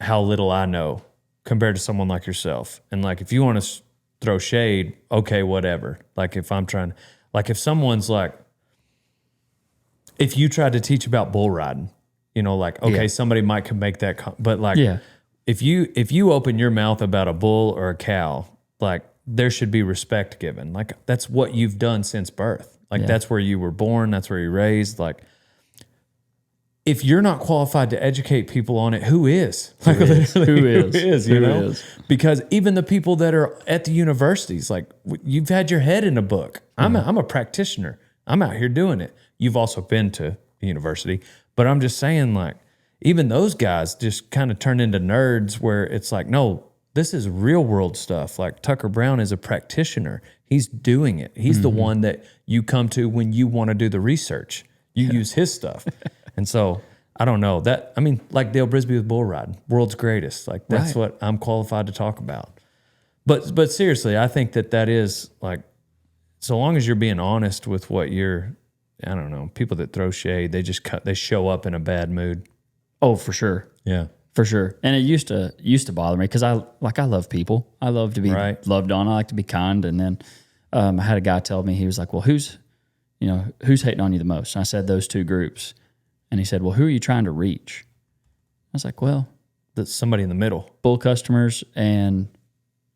how little I know compared to someone like yourself. And if you want to throw shade, okay, whatever. If someone's if you tried to teach about bull riding, somebody might could make that, but Yeah. if you open your mouth about a bull or a cow, there should be respect given. That's what you've done since birth. That's where you were born. That's where you're raised. If you're not qualified to educate people on it, who is? Who is? You Who know? is? Because even the people that are at the universities, you've had your head in a book. I'm a practitioner. I'm out here doing it. You've also been to a university, but I'm just saying, even those guys just kind of turn into nerds where it's no, this is real world stuff. Tucker Brown is a practitioner. He's doing it. He's the one that you come to when you want to do the research. You use his stuff. And so I don't know that. I mean, Dale Brisby with bull riding, world's greatest. That's Right. what I'm qualified to talk about. But seriously, I think that is so long as you're being honest with what you're, I don't know, people that throw shade, they show up in a bad mood. Oh, for sure. Yeah. For sure. And it used to bother me, because I love people. I love to be Right. loved on. I like to be kind. And then I had a guy tell me, he was like, well, who's hating on you the most? And I said, those two groups. And he said, well, who are you trying to reach? I was like, well, That's somebody in the middle. bull customers and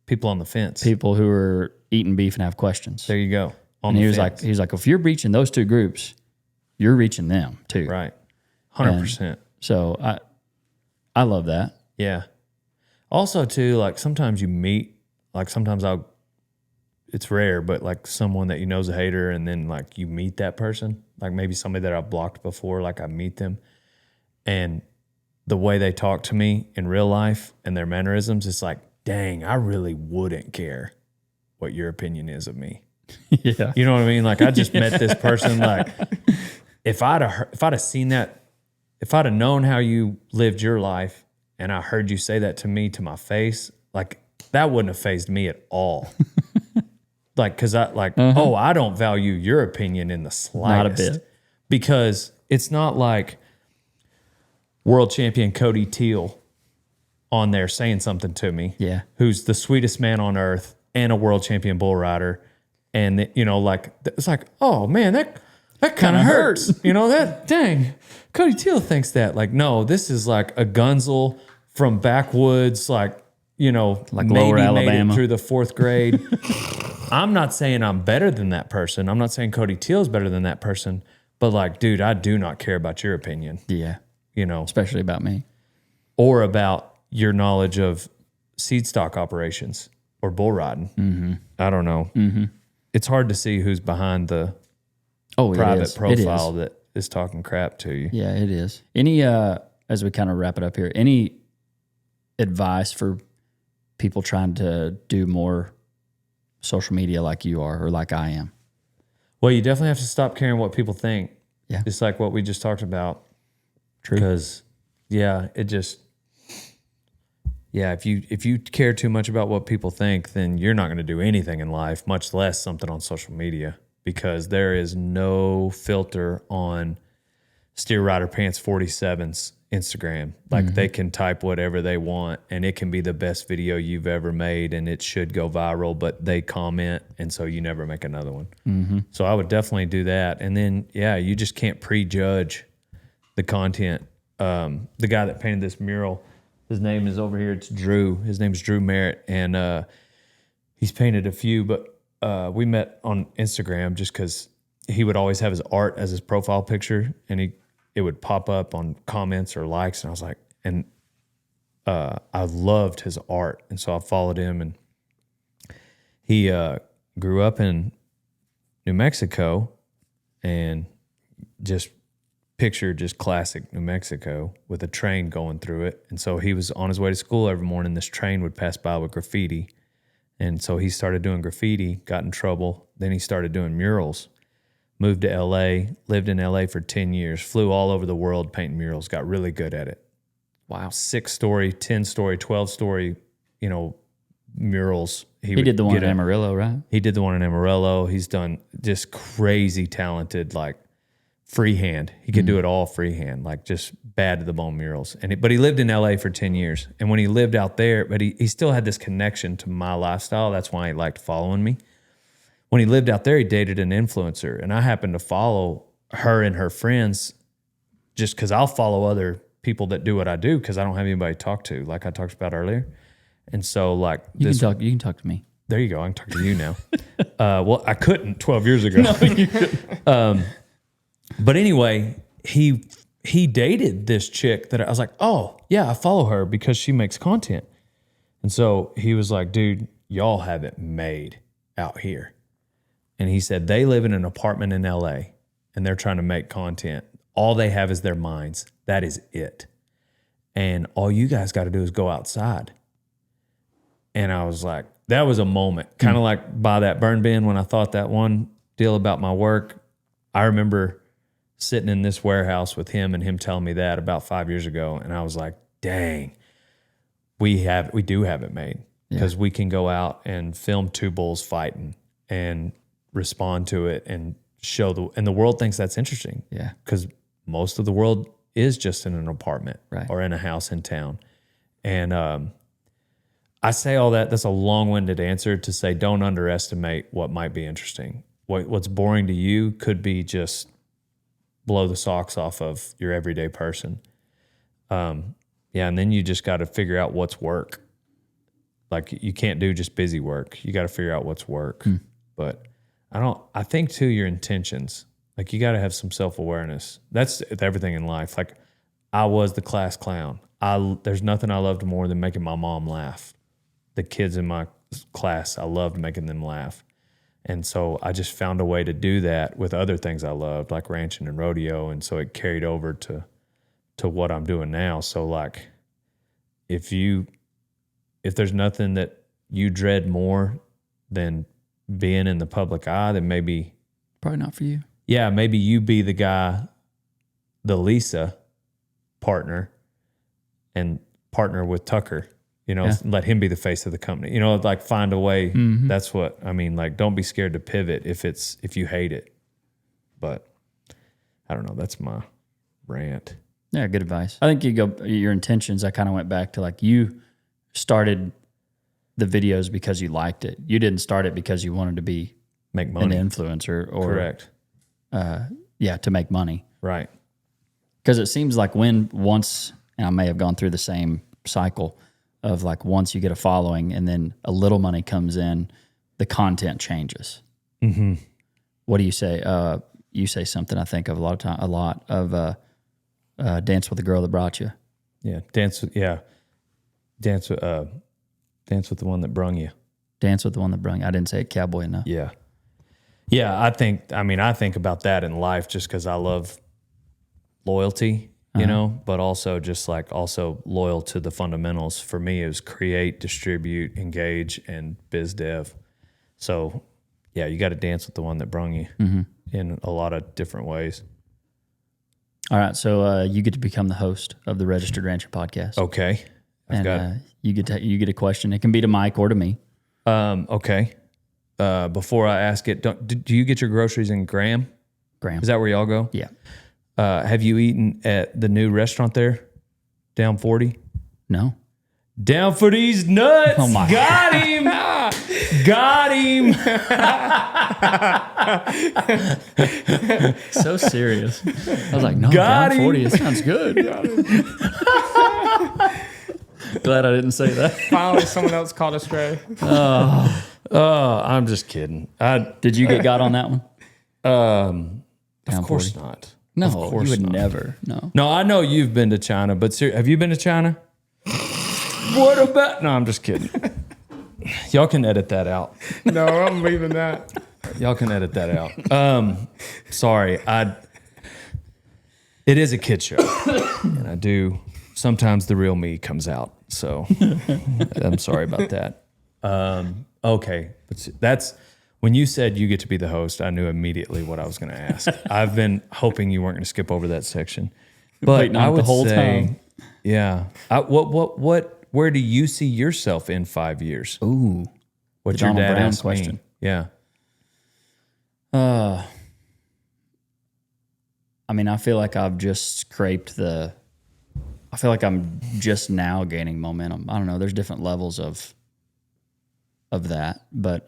People on the fence. people who are eating beef and have questions. There you go. On And the he was fence. like, if you're reaching those two groups, you're reaching them too. Right. 100%. So I love that. Yeah. Also, too, sometimes you meet, sometimes it's rare, but like someone that you know is a hater, and then like you meet that person, like maybe somebody that I've blocked before, like I meet them, and the way they talk to me in real life and their mannerisms, it's like, dang, I really wouldn't care what your opinion is of me. Yeah. You know what I mean? Like I just met this person. Like if I'd have seen that, if I'd have known how you lived your life and I heard you say that to me to my face, like that wouldn't have fazed me at all. Like, cause I don't value your opinion in the slightest. Not a bit. Because it's not like world champion Cody Teal on there saying something to me. Yeah. Who's the sweetest man on earth and a world champion bull rider. And, you know, like, it's like, oh man, that kind of hurts. You know, that, dang, Cody Teal thinks that. Like, no, this is like a Gunzel from backwoods, like, you know, like maybe lower made Alabama. it through the 4th grade. I'm not saying I'm better than that person. I'm not saying Cody Teal is better than that person. But like, dude, I do not care about your opinion. Yeah. You know, Especially about me. or about your knowledge of seed stock operations or bull riding. Mm-hmm. I don't know. Mm-hmm. It's hard to see who's behind the private profile that is talking crap to you. Yeah, it is. Any, as we kind of wrap it up here, any advice for people trying to do more social media like you are or like I am? Well, you definitely have to stop caring what people think. Yeah. Just like what we just talked about. True. Because, yeah, it just, yeah, if you care too much about what people think, then you're not going to do anything in life, much less something on social media, because there is no filter on Steer Rider Pants 47's Instagram. Like they can type whatever they want and it can be the best video you've ever made and it should go viral, but they comment and so you never make another one. So I would definitely do that. And then, yeah, you just can't prejudge the content. The guy that painted this mural, his name is over here. It's Drew. His name is Drew Merritt, and he's painted a few. But we met on Instagram just because he would always have his art as his profile picture, and it would pop up on comments or likes, and I was like, and I loved his art, and so I followed him, and he grew up in New Mexico, and just pictured just classic New Mexico with a train going through it. And so he was on his way to school every morning. This train would pass by with graffiti. And so he started doing graffiti, got in trouble. Then he started doing murals, moved to LA, lived in LA for 10 years, flew all over the world painting murals, got really good at it. Wow. 6-story, 10-story, 12-story, you know, murals. He did the one in Amarillo, right? He did the one in Amarillo. He's done just crazy talented, like, freehand. He could do it all freehand, like just bad to the bone murals. But he lived in LA for 10 years. And when he lived out there, but he still had this connection to my lifestyle. That's why he liked following me. When he lived out there, he dated an influencer. And I happened to follow her and her friends just because I'll follow other people that do what I do because I don't have anybody to talk to, like I talked about earlier. And so like you can talk to me. There you go. I can talk to you now. Well, I couldn't 12 years ago. No, you couldn't. But anyway, he dated this chick that I was like, oh, yeah, I follow her because she makes content. And so he was like, dude, y'all have it made out here. And he said they live in an apartment in LA and they're trying to make content. All they have is their minds. That is it. And all you guys got to do is go outside. And I was like, that was a moment, kind of like by that burn bin when I thought that one deal about my work. I remember sitting in this warehouse with him and him telling me that about 5 years ago. And I was like, dang, we do have it made because we can go out and film two bulls fighting and respond to it and show and the world thinks that's interesting. Yeah. Because most of the world is just in an apartment or in a house in town. And I say all that, that's a long-winded answer to say don't underestimate what might be interesting. What's boring to you could be just blow the socks off of your everyday person. And then you just got to figure out what's work. Like you can't do just busy work. You got to figure out what's work. But I think too, your intentions, like you got to have some self-awareness. That's everything in life. Like I was the class clown. There's nothing I loved more than making my mom laugh. The kids in my class, I loved making them laugh. And so I just found a way to do that with other things I loved, like ranching and rodeo. And so it carried over to what I'm doing now. So like, if there's nothing that you dread more than being in the public eye, then maybe Probably not for you. yeah, maybe you be the guy, the Lisa partner, and partner with Tucker, let him be the face of the company, like find a way. That's what I mean. Like, don't be scared to pivot if you hate it. But I don't know. That's my rant. Yeah, good advice. I think your intentions, I kind of went back to like you started the videos because you liked it. You didn't start it because you wanted to be Make money. an influencer or Correct. To make money. Right. Because it seems like once, and I may have gone through the same cycle of like once you get a following and then a little money comes in, the content changes. Mm-hmm. What do you say? You say something I think of a lot of dance with the girl that brought you. Yeah. Dance with the one that brung you. Dance with the one that brung you. I didn't say it cowboy enough. Yeah. Yeah. I think about that in life just because I love loyalty, but also just like also loyal to the fundamentals. For me, it was create, distribute, engage, and biz dev. So yeah, you got to dance with the one that brung you in a lot of different ways. All right. So you get to become the host of the Registered Rancher podcast. Okay. You get a question. It can be to Mike or to me. Okay. Before I ask it, do you get your groceries in Graham? Graham. Is that where y'all go? Yeah. Have you eaten at the new restaurant there? Down 40? No. Down for these nuts. Oh my Got him. Got him. So serious. I was like, no, Got down him. 40. It sounds good. Glad I didn't say that. Finally, someone else caught us straight. Oh, I'm just kidding. Did you get got on that one? Of course not. No, Of course you would not. never. No. No, I know you've been to China, but have you been to China? What about? No, I'm just kidding. Y'all can edit that out. No, I'm leaving that. Y'all can edit that out. Sorry, it is a kid show, and I do sometimes the real me comes out. So I'm sorry about that. Okay, but that's when you said you get to be the host. I knew immediately what I was going to ask. I've been hoping you weren't going to skip over that section, but Waiting on I it would the whole say, time. yeah. Where do you see yourself in 5 years? Ooh. What the your Donald dad Brown asked question. me. Yeah. I mean, I feel like I've just scraped I feel like I'm just now gaining momentum. I don't know. There's different levels of that, but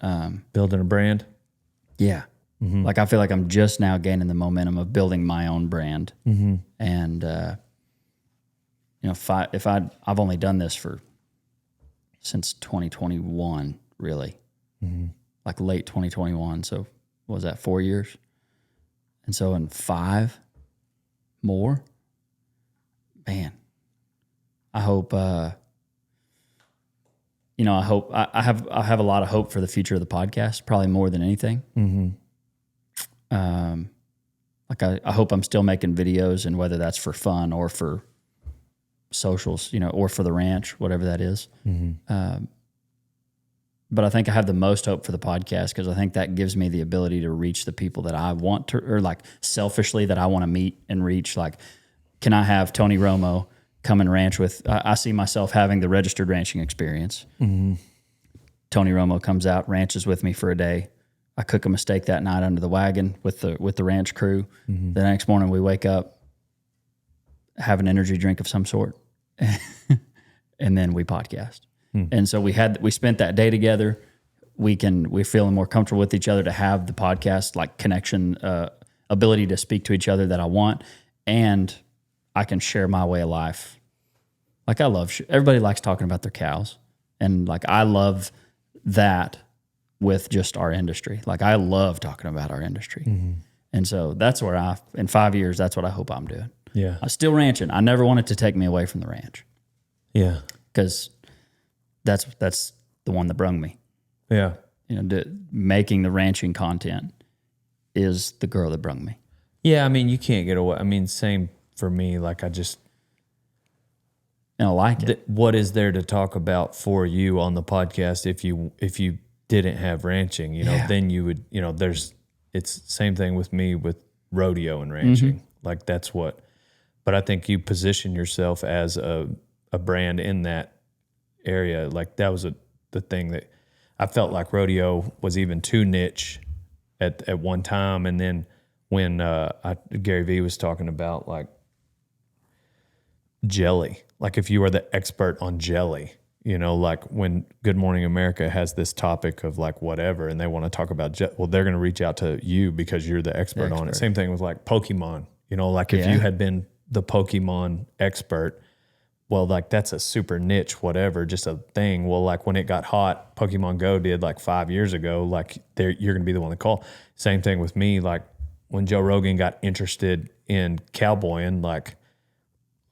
Building a brand. yeah. Mm-hmm. Like I feel like I'm just now gaining the momentum of building my own brand. Mm-hmm. And I've only done this since 2021, really, like late 2021. So what was that, 4 years? And so in 5 more, man, I hope, I have a lot of hope for the future of the podcast, probably more than anything. Mm-hmm. I hope I'm still making videos, and whether that's for fun or for socials, or for the ranch, whatever that is. Mm-hmm. But I think I have the most hope for the podcast because I think that gives me the ability to reach the people that I want to, or like selfishly that I want to meet and reach. Like, can I have Tony Romo come and ranch with? I see myself having the registered ranching experience. Mm-hmm. Tony Romo comes out, ranches with me for a day. I cook him a steak that night under the wagon with the ranch crew. Mm-hmm. The next morning we wake up, have an energy drink of some sort, and then we podcast. And so we spent that day together. We're feeling more comfortable with each other to have the podcast like connection, ability to speak to each other that I want, and I can share my way of life. Like I love everybody likes talking about their cows, and like I love that with just our industry. Like I love talking about our industry, and so that's where in 5 years that's what I hope I'm doing. Yeah, I'm still ranching. I never want it to take me away from the ranch. Yeah, because that's the one that brung me. Yeah. making the ranching content is the girl that brung me. Yeah, I mean, you can't get away. I mean, same for me. Like, And I like it. What is there to talk about for you on the podcast if you didn't have ranching? Then you would. It's same thing with me with rodeo and ranching. Mm-hmm. Like that's what. But I think you position yourself as a brand in that area. Like that was the thing that I felt like rodeo was even too niche at one time, and then when Gary Vee was talking about like jelly, like if you were the expert on jelly, like when Good Morning America has this topic of like whatever, and they want to talk about well, they're going to reach out to you because you're the expert on it. Same thing with like Pokemon, like if you had been the Pokemon expert, well, like that's a super niche, whatever, just a thing. Well, like when it got hot, Pokemon Go did like 5 years ago, like you're going to be the one to call. Same thing with me. Like when Joe Rogan got interested in cowboying, like,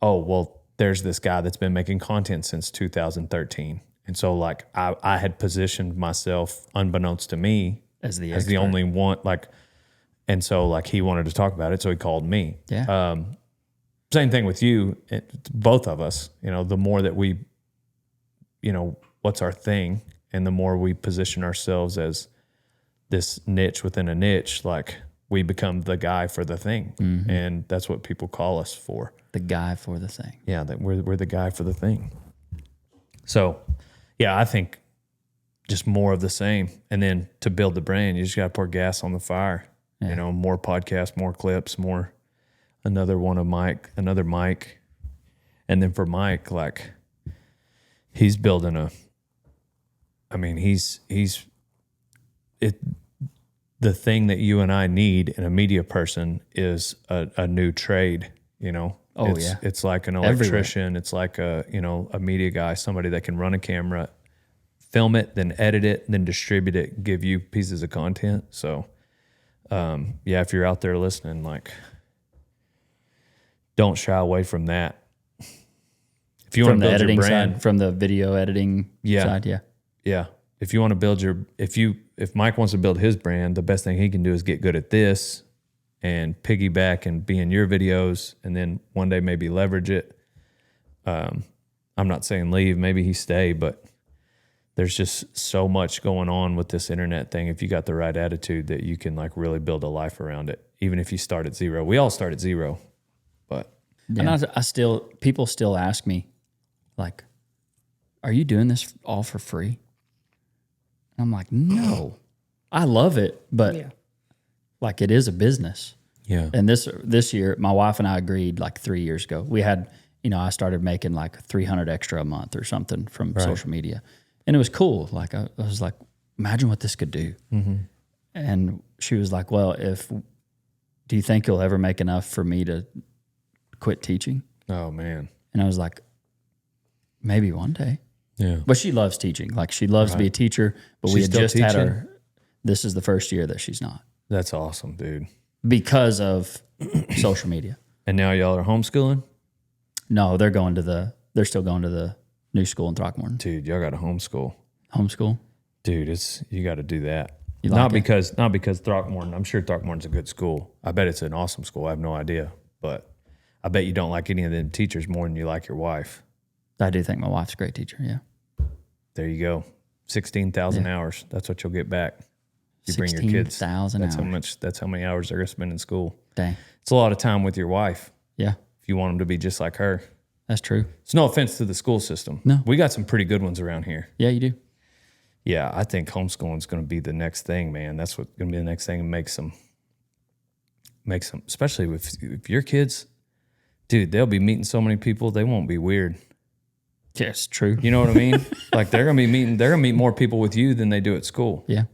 oh, well, there's this guy that's been making content since 2013. And so like I had positioned myself unbeknownst to me as the only one, like, and so like he wanted to talk about it. So he called me. Yeah. Same thing with you, both of us, the more that we, what's our thing, and the more we position ourselves as this niche within a niche, like we become the guy for the thing. Mm-hmm. And that's what people call us for. The guy for the thing. Yeah, that we're the guy for the thing. So, yeah, I think just more of the same. And then to build the brand, you just got to pour gas on the fire. Yeah. More podcasts, more clips, more... another mic. And then for Mike, like he's building the thing that you and I need in a media person is a new trade, It's like an electrician. Everywhere. It's like a media guy, somebody that can run a camera, film it, then edit it, then distribute it, give you pieces of content. So, if you're out there listening, like, don't shy away from that. If you want to build your brand, side, from the video editing side, yeah. If you want to build if Mike wants to build his brand, the best thing he can do is get good at this and piggyback and be in your videos, and then one day maybe leverage it. I'm not saying leave, maybe he stay, but there's just so much going on with this internet thing. If you got the right attitude, that you can like really build a life around it, even if you start at zero. We all start at zero. But and people still ask me, like, are you doing this all for free? And I'm like, no, I love it, but like it is a business. Yeah. And this year, my wife and I agreed like 3 years ago. We had, I started making like 300 extra a month or something from social media, and it was cool. Like I was like, imagine what this could do. Mm-hmm. And she was like, well, do you think you'll ever make enough for me to quit teaching? Oh man. And I was like, maybe one day. Yeah. But she loves teaching. Like she loves to be a teacher, but we had just had her. This is the first year that she's not. That's awesome, dude. Because of social media. And now y'all are homeschooling? No, they're still going to the new school in Throckmorton. Dude, y'all got to homeschool. Homeschool? Dude, you got to do that. Not because Throckmorton, I'm sure Throckmorton's a good school. I bet it's an awesome school. I have no idea. But I bet you don't like any of them teachers more than you like your wife. I do think my wife's a great teacher, yeah. There you go. 16,000 hours. That's what you'll get back. You bring your kids. 16,000 hours. That's how many hours they're going to spend in school. Dang. It's a lot of time with your wife. Yeah. If you want them to be just like her. That's true. It's no offense to the school system. No. We got some pretty good ones around here. Yeah, you do. Yeah, I think homeschooling is going to be the next thing, man. That's what's going to be the next thing, and make some, especially if your kids, dude, they'll be meeting so many people, they won't be weird. Yes, true. You know what I mean? Like they're going to meet more people with you than they do at school. Yeah.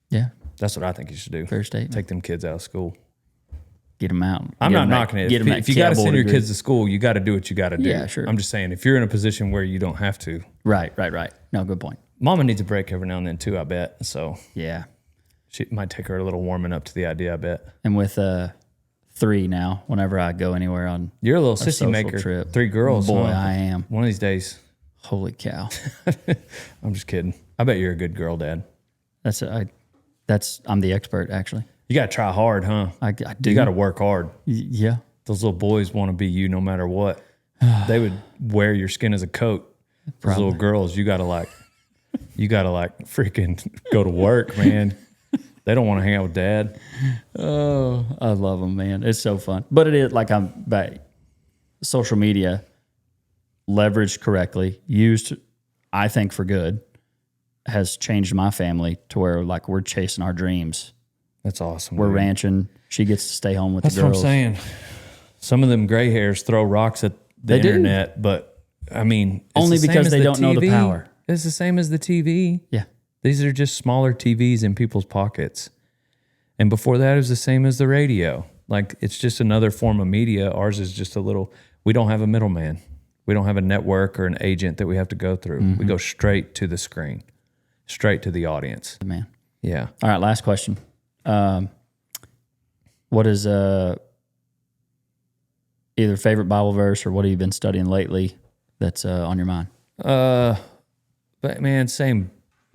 Yeah. That's what I think you should do. Fair statement. Take them kids out of school. Get them out. I'm not knocking it. If you got to send your kids to school, you got to do what you got to do. Yeah, sure. I'm just saying, if you're in a position where you don't have to. Right. No, good point. Mama needs a break every now and then too, I bet. So yeah, it might take her a little warming up to the idea, I bet. And with 3 now, whenever I go anywhere on you're a little sissy maker. Trip, 3 girls. Boy, huh? I am. One of these days. Holy cow. I'm just kidding. I bet you're a good girl dad. I'm the expert, actually. You got to try hard, huh? I do. You got to work hard. Yeah. Those little boys want to be you no matter what. They would wear your skin as a coat. Those little girls, you got to freaking go to work, man. They don't want to hang out with dad. Oh, I love them, man. It's so fun. But it is like I'm back. Social media, leveraged correctly, used, I think, for good, has changed my family to where like we're chasing our dreams. That's awesome. We're dude. ranching. She gets to stay home with That's the girls. what I'm saying. Some of them gray hairs throw rocks at the internet, but I mean, only because they don't know the power. It's the same as the TV. Yeah. These are just smaller TVs in people's pockets. And before that, it was the same as the radio. Like, it's just another form of media. Ours is just we don't have a middleman. We don't have a network or an agent that we have to go through. We go straight to the screen, straight to the audience. Man. Yeah. All right, last question. What is either favorite Bible verse or what have you been studying lately that's on your mind? But man,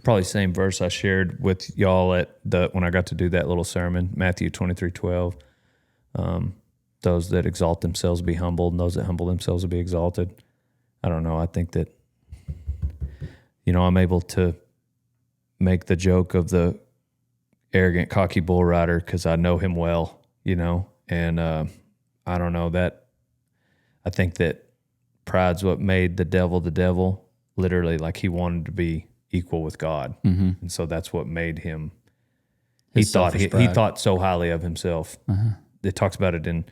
probably same verse I shared with y'all when I got to do that little sermon, Matthew 23:12. Those that exalt themselves will be humbled, and those that humble themselves will be exalted. I don't know. I think that, I'm able to make the joke of the arrogant, cocky bull rider because I know him well, and I don't know that. I think that pride's what made the devil, literally, like he wanted to be equal with God. Mm-hmm. And so that's what made him, he thought so highly of himself. Uh-huh. It talks about it in,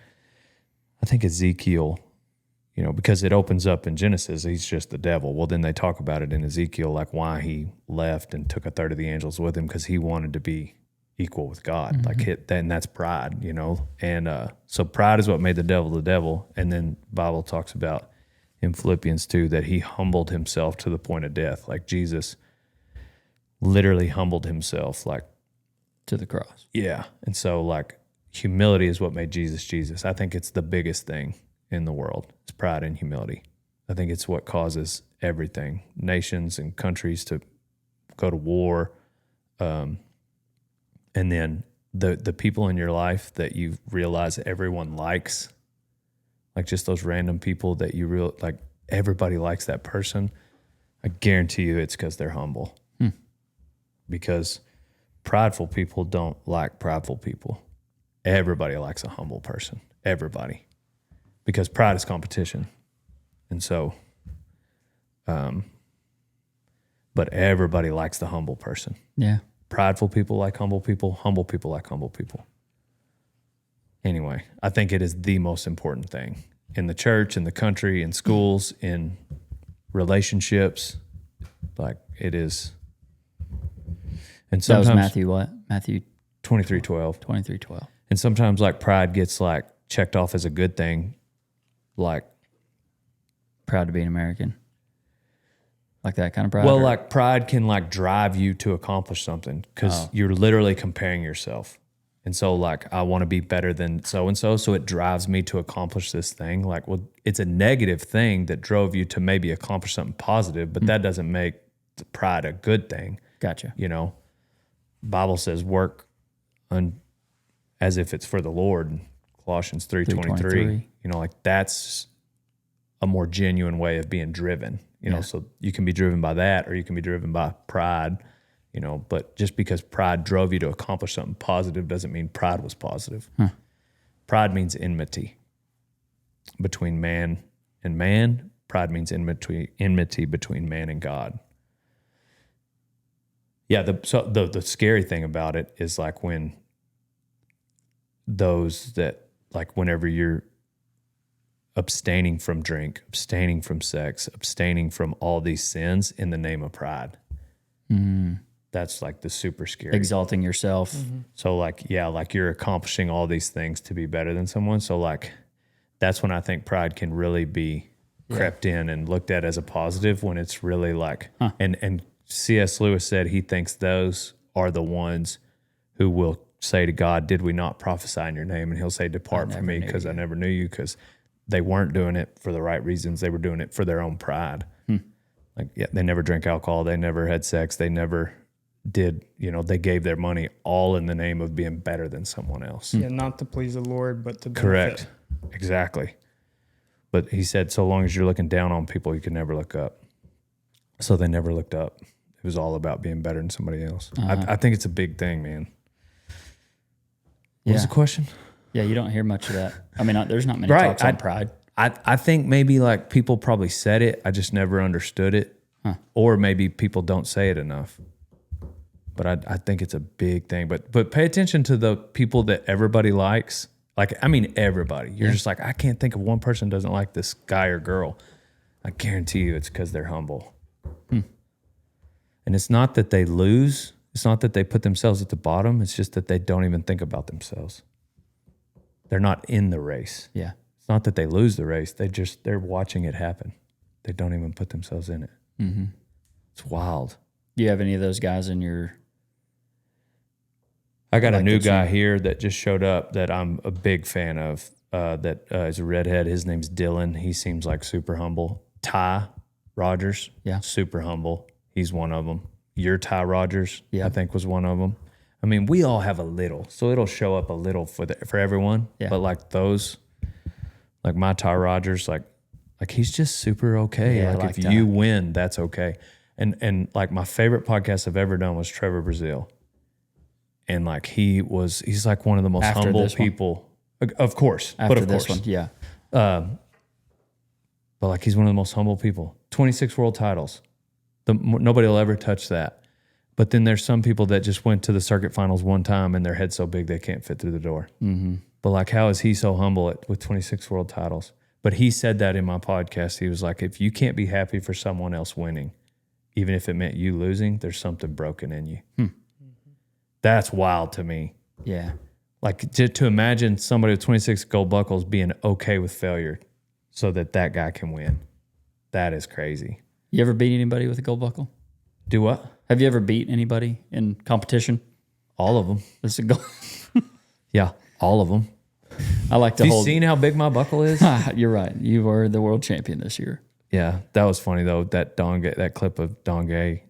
I think, Ezekiel, because it opens up in Genesis, he's just the devil. Well, then they talk about it in Ezekiel, like why he left and took a third of the angels with him, because he wanted to be equal with God. Mm-hmm. And that's pride, And so pride is what made the devil. And then Bible talks about in Philippians 2 that he humbled himself to the point of death. Like Jesus literally humbled himself, like to the cross. Yeah. And so like humility is what made Jesus. I think it's the biggest thing in the world. It's pride and humility. I think it's what causes everything, nations and countries to go to war. And then the people in your life that you realize everyone likes, like just those random people that you like everybody likes that person. I guarantee you it's because they're humble. Because prideful people don't like prideful people. Everybody likes a humble person. Everybody. Because pride is competition. And so, but everybody likes the humble person. Yeah. Prideful people like humble people like humble people. Anyway, I think it is the most important thing in the church, in the country, in schools, in relationships. Like it is. And sometimes, that was Matthew what? Matthew 23:12. 23:12. And sometimes like pride gets like checked off as a good thing. Like proud to be an American. Like that kind of pride? Well, like pride can like drive you to accomplish something because you're literally comparing yourself. And so like, I want to be better than so-and-so. So it drives me to accomplish this thing. Like, well, it's a negative thing that drove you to maybe accomplish something positive, but that doesn't make the pride a good thing. Gotcha. Bible says work as if it's for the Lord. Colossians 3:23. Like that's a more genuine way of being driven. So you can be driven by that, or you can be driven by pride. But just because pride drove you to accomplish something positive doesn't mean pride was positive. Pride means enmity between man and man. Pride means enmity between man and God. Yeah, the scary thing about it is like when those that, like whenever you're abstaining from drink, abstaining from sex, abstaining from all these sins in the name of pride. That's like the super scary. Exalting yourself. Mm-hmm. So like, yeah, like you're accomplishing all these things to be better than someone. So like, that's when I think pride can really be crept in and looked at as a positive, when it's really like, and C.S. Lewis said he thinks those are the ones who will say to God, did we not prophesy in your name? And he'll say, depart from me because I never knew you, because they weren't doing it for the right reasons. They were doing it for their own pride. Like, yeah, they never drank alcohol. They never had sex. They never did, they gave their money all in the name of being better than someone else. Yeah, not to please the Lord, but to benefit. Correct. Exactly. But he said, so long as you're looking down on people, you can never look up. So they never looked up. It was all about being better than somebody else. I think it's a big thing, man. What was the question? Yeah, you don't hear much of that. I mean, there's not many talks on pride. I think maybe like people probably said it. I just never understood it. Or maybe people don't say it enough. But I think it's a big thing. But pay attention to the people that everybody likes. Like, I mean, everybody. You're just like, I can't think of one person doesn't like this guy or girl. I guarantee you it's because they're humble. And it's not that they lose. It's not that they put themselves at the bottom. It's just that they don't even think about themselves. They're not in the race. Yeah. It's not that they lose the race. They're watching it happen. They don't even put themselves in it. Mm-hmm. It's wild. Do you have any of those guys in your... I got a new guy here that just showed up that I'm a big fan of. That is a redhead. His name's Dylan. He seems like super humble. Ty Rogers. Yeah. Super humble. He's one of them. Your Ty Rogers, yeah, I think, was one of them. I mean, we all have a little, so it'll show up a little for everyone. Yeah. But like those, like my Ty Rogers, like he's just super okay. Yeah, like if you win, that's okay. And like my favorite podcast I've ever done was Trevor Brazil. And like he's like one of the most humble people. Of course. After this one, yeah. But like he's one of the most humble people. 26 world titles. Nobody will ever touch that. But then there's some people that just went to the circuit finals one time and their head's so big they can't fit through the door. Mm-hmm. But like, how is he so humble with 26 world titles? But he said that in my podcast. He was like, if you can't be happy for someone else winning, even if it meant you losing, there's something broken in you. That's wild to me. Yeah. Like to imagine somebody with 26 gold buckles being okay with failure so that guy can win. That is crazy. You ever beat anybody with a gold buckle? Do what? Have you ever beat anybody in competition? All of them. This is a gold. Yeah, all of them. I like to Have you seen how big my buckle is? You're right. You were the world champion this year. Yeah, that was funny though. That clip of Don Gay.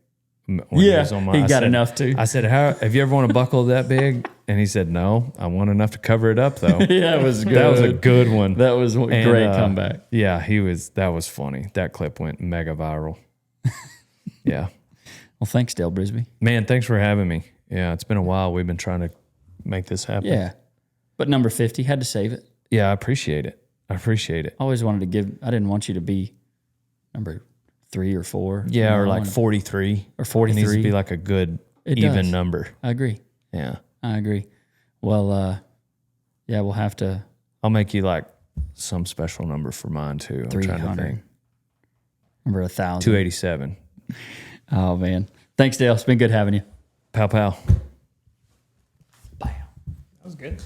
Yeah, he got enough too. I said, have you ever won a buckle that big? And he said, no. I won enough to cover it up though. Yeah, it was good. That was a good one. That was a great comeback. Yeah, that was funny. That clip went mega viral. Yeah. Well, thanks, Dale Brisby. Man, thanks for having me. Yeah, it's been a while. We've been trying to make this happen. Yeah. But number 50, had to save it. Yeah, I appreciate it. Always wanted to I didn't want you to be number 3 or 4. Yeah, or like 43. Or 43. It needs to be like a good, even number. I agree. Yeah. I agree. Well, yeah, we'll have to. I'll make you like some special number for mine too. I'm 300. trying to think. Number 1,000. 287. Oh, man. Thanks, Dale. It's been good having you. Pow, pow. Bam. That was good.